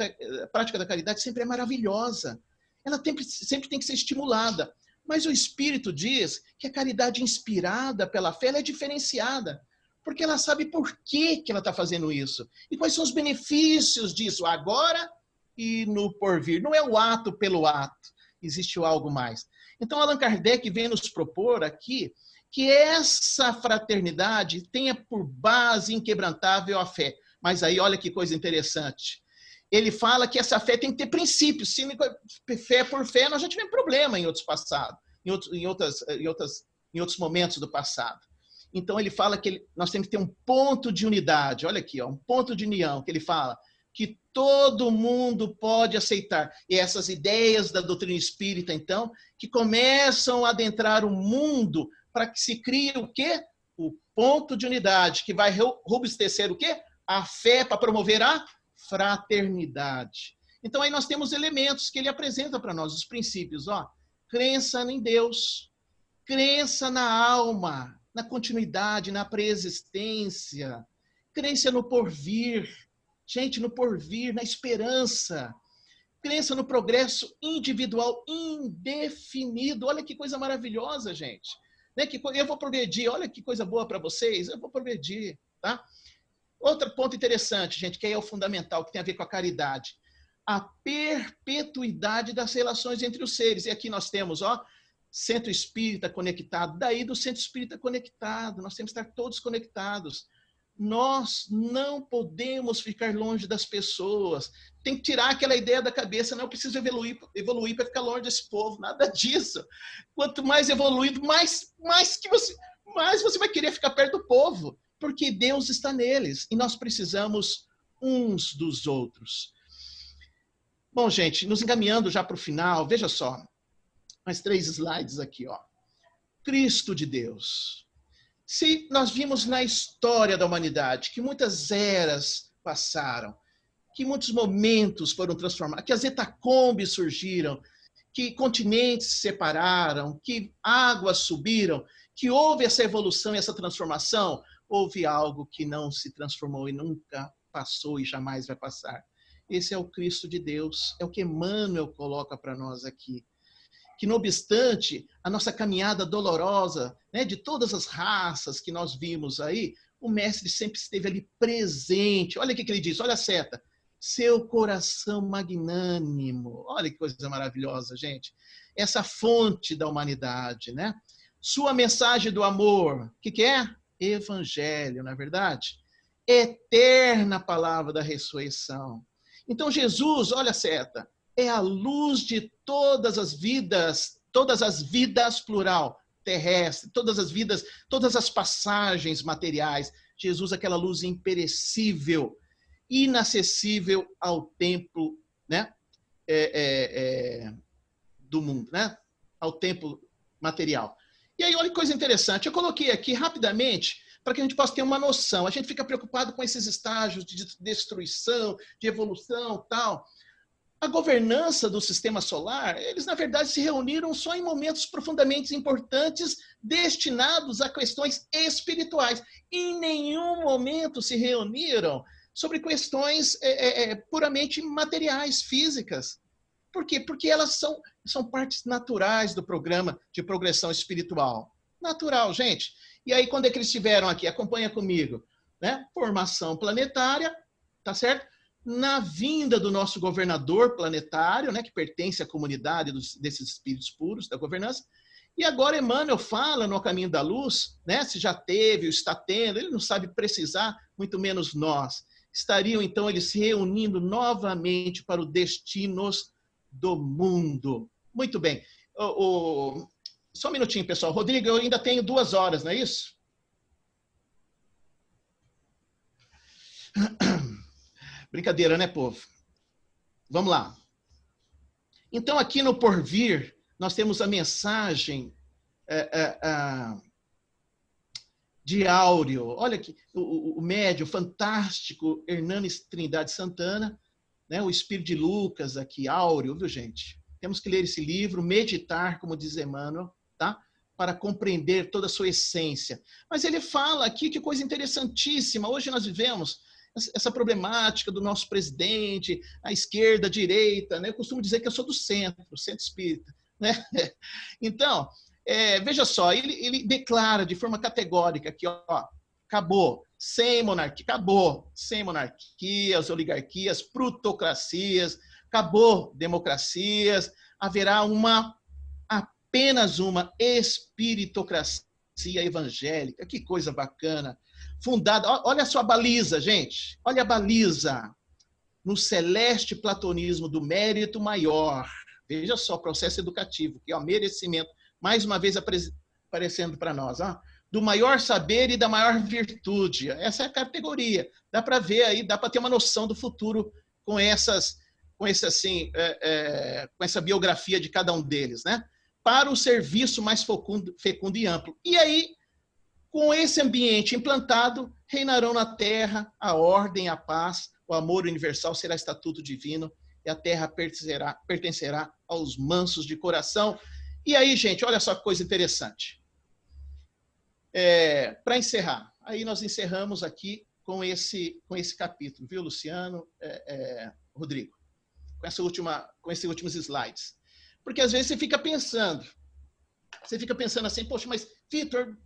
Speaker 1: da caridade sempre é maravilhosa. Ela sempre tem que ser estimulada. Mas o Espírito diz que a caridade inspirada pela fé ela é diferenciada. Porque ela sabe por que ela está fazendo isso. E quais são os benefícios disso agora e no porvir. Não é o ato pelo ato. Existe algo mais. Então, Allan Kardec vem nos propor aqui que essa fraternidade tenha por base inquebrantável a fé. Mas aí, olha que coisa interessante. Ele fala que essa fé tem que ter princípios. Se fé por fé, nós já tivemos problema em outros passados, em outros momentos do passado. Então, ele fala que nós temos que ter um ponto de unidade. Olha aqui, ó, um ponto de união, que ele fala que todo mundo pode aceitar. E essas ideias da doutrina espírita, então, que começam a adentrar o mundo para que se crie o quê? O ponto de unidade, que vai robustecer o quê? A fé para promover a fraternidade. Então, aí nós temos elementos que ele apresenta para nós, os princípios. Ó, crença em Deus, crença na alma, na continuidade, na preexistência, crença no porvir, gente, no porvir, na esperança, crença no progresso individual indefinido. Olha que coisa maravilhosa, gente. Né? Eu vou progredir, olha que coisa boa para vocês, eu vou progredir, tá? Outro ponto interessante, gente, que aí é o fundamental, que tem a ver com a caridade. A perpetuidade das relações entre os seres. E aqui nós temos, centro espírita conectado. Daí do centro espírita conectado, nós temos que estar todos conectados. Nós não podemos ficar longe das pessoas. Tem que tirar aquela ideia da cabeça, não, eu preciso evoluir para ficar longe desse povo. Nada disso. Quanto mais evoluído, mais você vai querer ficar perto do povo, porque Deus está neles e nós precisamos uns dos outros. Bom, gente, nos encaminhando já para o final, veja só, mais 3 slides aqui, Cristo de Deus. Se nós vimos na história da humanidade que muitas eras passaram, que muitos momentos foram transformados, que as hetacombes surgiram, que continentes se separaram, que águas subiram, que houve essa evolução e essa transformação, houve algo que não se transformou e nunca passou e jamais vai passar. Esse é o Cristo de Deus, é o que Emmanuel coloca para nós aqui. Que, não obstante a nossa caminhada dolorosa, né, de todas as raças que nós vimos aí, o Mestre sempre esteve ali presente. Olha o que ele diz, olha a seta. Seu coração magnânimo. Olha que coisa maravilhosa, gente. Essa fonte da humanidade, né? Sua mensagem do amor, o que é? Evangelho, não é verdade? Eterna palavra da ressurreição. Então, Jesus, olha a seta, é a luz de todas as vidas plural, terrestre, todas as vidas, todas as passagens materiais. Jesus, aquela luz imperecível, inacessível ao tempo, né? Do mundo, né? Ao tempo material. E aí, olha que coisa interessante. Eu coloquei aqui rapidamente para que a gente possa ter uma noção. A gente fica preocupado com esses estágios de destruição, de evolução, tal. A governança do sistema solar, eles, na verdade, se reuniram só em momentos profundamente importantes destinados a questões espirituais. Em nenhum momento se reuniram sobre questões puramente materiais, físicas. Por quê? Porque elas são partes naturais do programa de progressão espiritual. Natural, gente. E aí, quando é que eles estiveram aqui? Acompanha comigo. Né? Formação planetária, tá certo? Na vinda do nosso governador planetário, né, que pertence à comunidade desses espíritos puros da governança. E agora Emmanuel fala no Caminho da Luz, né, se já teve ou está tendo, ele não sabe precisar, muito menos nós. Estariam, então, eles se reunindo novamente para o destinos do mundo. Muito bem. Só um minutinho, pessoal. Rodrigo, eu ainda tenho 2 horas, não é isso? Brincadeira, né, povo? Vamos lá. Então, aqui no Porvir, nós temos a mensagem de Áureo. Olha aqui, o médium fantástico Hernanes Trindade Santana, né, o espírito de Lucas aqui, Áureo, viu, gente? Temos que ler esse livro, meditar, como diz Emmanuel, tá? Para compreender toda a sua essência. Mas ele fala aqui que coisa interessantíssima. Hoje nós vivemos essa problemática do nosso presidente, a esquerda, a direita, né? Eu costumo dizer que eu sou do centro espírita, né? Então, veja só, ele declara de forma categórica que, acabou, sem monarquias, oligarquias, plutocracias, acabou democracias, haverá apenas uma espiritocracia evangélica. Que coisa bacana. Fundada, olha a sua baliza, gente. Olha a baliza. No celeste platonismo do mérito maior. Veja só, processo educativo, que é o merecimento. Mais uma vez aparecendo para nós. Do maior saber e da maior virtude. Essa é a categoria. Dá para ver aí, dá para ter uma noção do futuro com essa biografia de cada um deles, né? Para o serviço mais fecundo e amplo. E aí, com esse ambiente implantado, reinarão na terra a ordem, a paz, o amor universal será estatuto divino e a terra pertencerá aos mansos de coração. E aí, gente, olha só que coisa interessante. Para encerrar, aí nós encerramos aqui com esse capítulo, viu, Luciano, Rodrigo? Com esses últimos slides. Porque às vezes você fica pensando assim, poxa, mas, Vitor,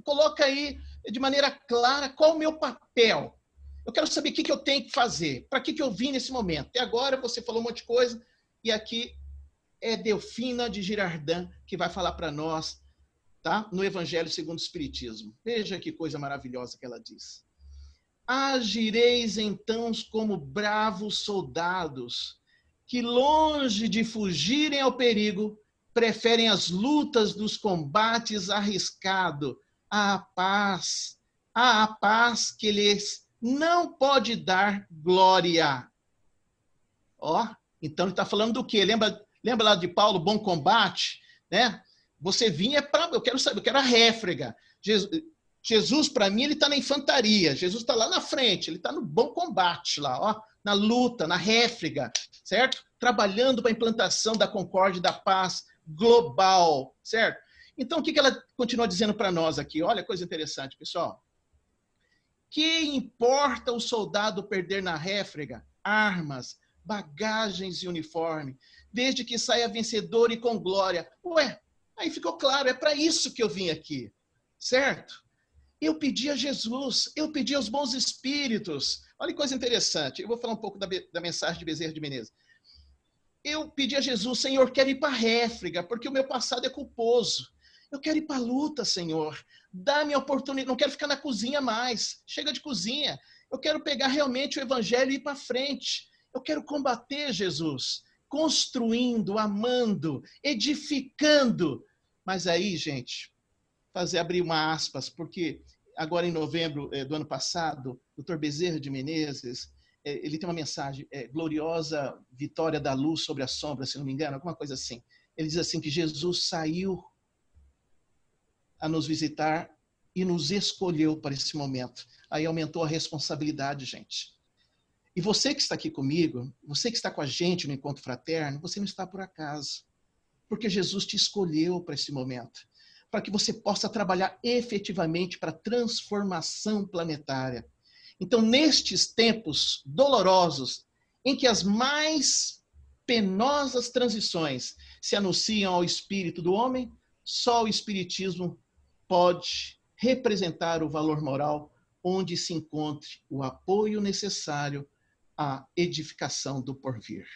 Speaker 1: coloca aí de maneira clara qual o meu papel Eu quero saber o que eu tenho que fazer. Para que eu vim nesse momento? Até agora você falou um monte de coisa. E aqui é Delfina de Girardin que vai falar para nós, tá? No Evangelho segundo o Espiritismo. Veja que coisa maravilhosa que ela diz. Agireis então como bravos soldados, que longe de fugirem ao perigo, preferem as lutas dos combates arriscados à paz que lhes não pode dar glória. Ó, então ele está falando do quê? Lembra lá de Paulo, bom combate, né? Você vinha para, eu quero saber, eu quero a réfrega. Jesus, para mim, ele está na infantaria. Jesus está lá na frente, ele está no bom combate lá, ó, na luta, na réfrega, certo? Trabalhando para a implantação da concórdia e da paz global, certo? Então, o que ela continua dizendo para nós aqui? Olha, coisa interessante, pessoal. Que importa o soldado perder na réfrega armas, bagagens e uniforme, desde que saia vencedor e com glória? Ué, aí ficou claro, é para isso que eu vim aqui, certo? Eu pedi a Jesus, eu pedi aos bons espíritos. Olha que coisa interessante, eu vou falar um pouco da mensagem de Bezerra de Menezes. Eu pedi a Jesus, Senhor, quero ir para a réfrega, porque o meu passado é culposo. Eu quero ir para a luta, Senhor. Dá-me a oportunidade, não quero ficar na cozinha mais. Chega de cozinha. Eu quero pegar realmente o evangelho e ir para frente. Eu quero combater, Jesus, construindo, amando, edificando. Mas aí, gente, abrir uma aspas, porque agora em novembro do ano passado, o Dr. Bezerra de Menezes, ele tem uma mensagem, gloriosa vitória da luz sobre a sombra, se não me engano, alguma coisa assim. Ele diz assim que Jesus saiu a nos visitar e nos escolheu para esse momento. Aí aumentou a responsabilidade, gente. E você que está aqui comigo, você que está com a gente no Encontro Fraterno, você não está por acaso. Porque Jesus te escolheu para esse momento. Para que você possa trabalhar efetivamente para a transformação planetária. Então, nestes tempos dolorosos, em que as mais penosas transições se anunciam ao espírito do homem, só o espiritismo pode representar o valor moral onde se encontre o apoio necessário à edificação do porvir.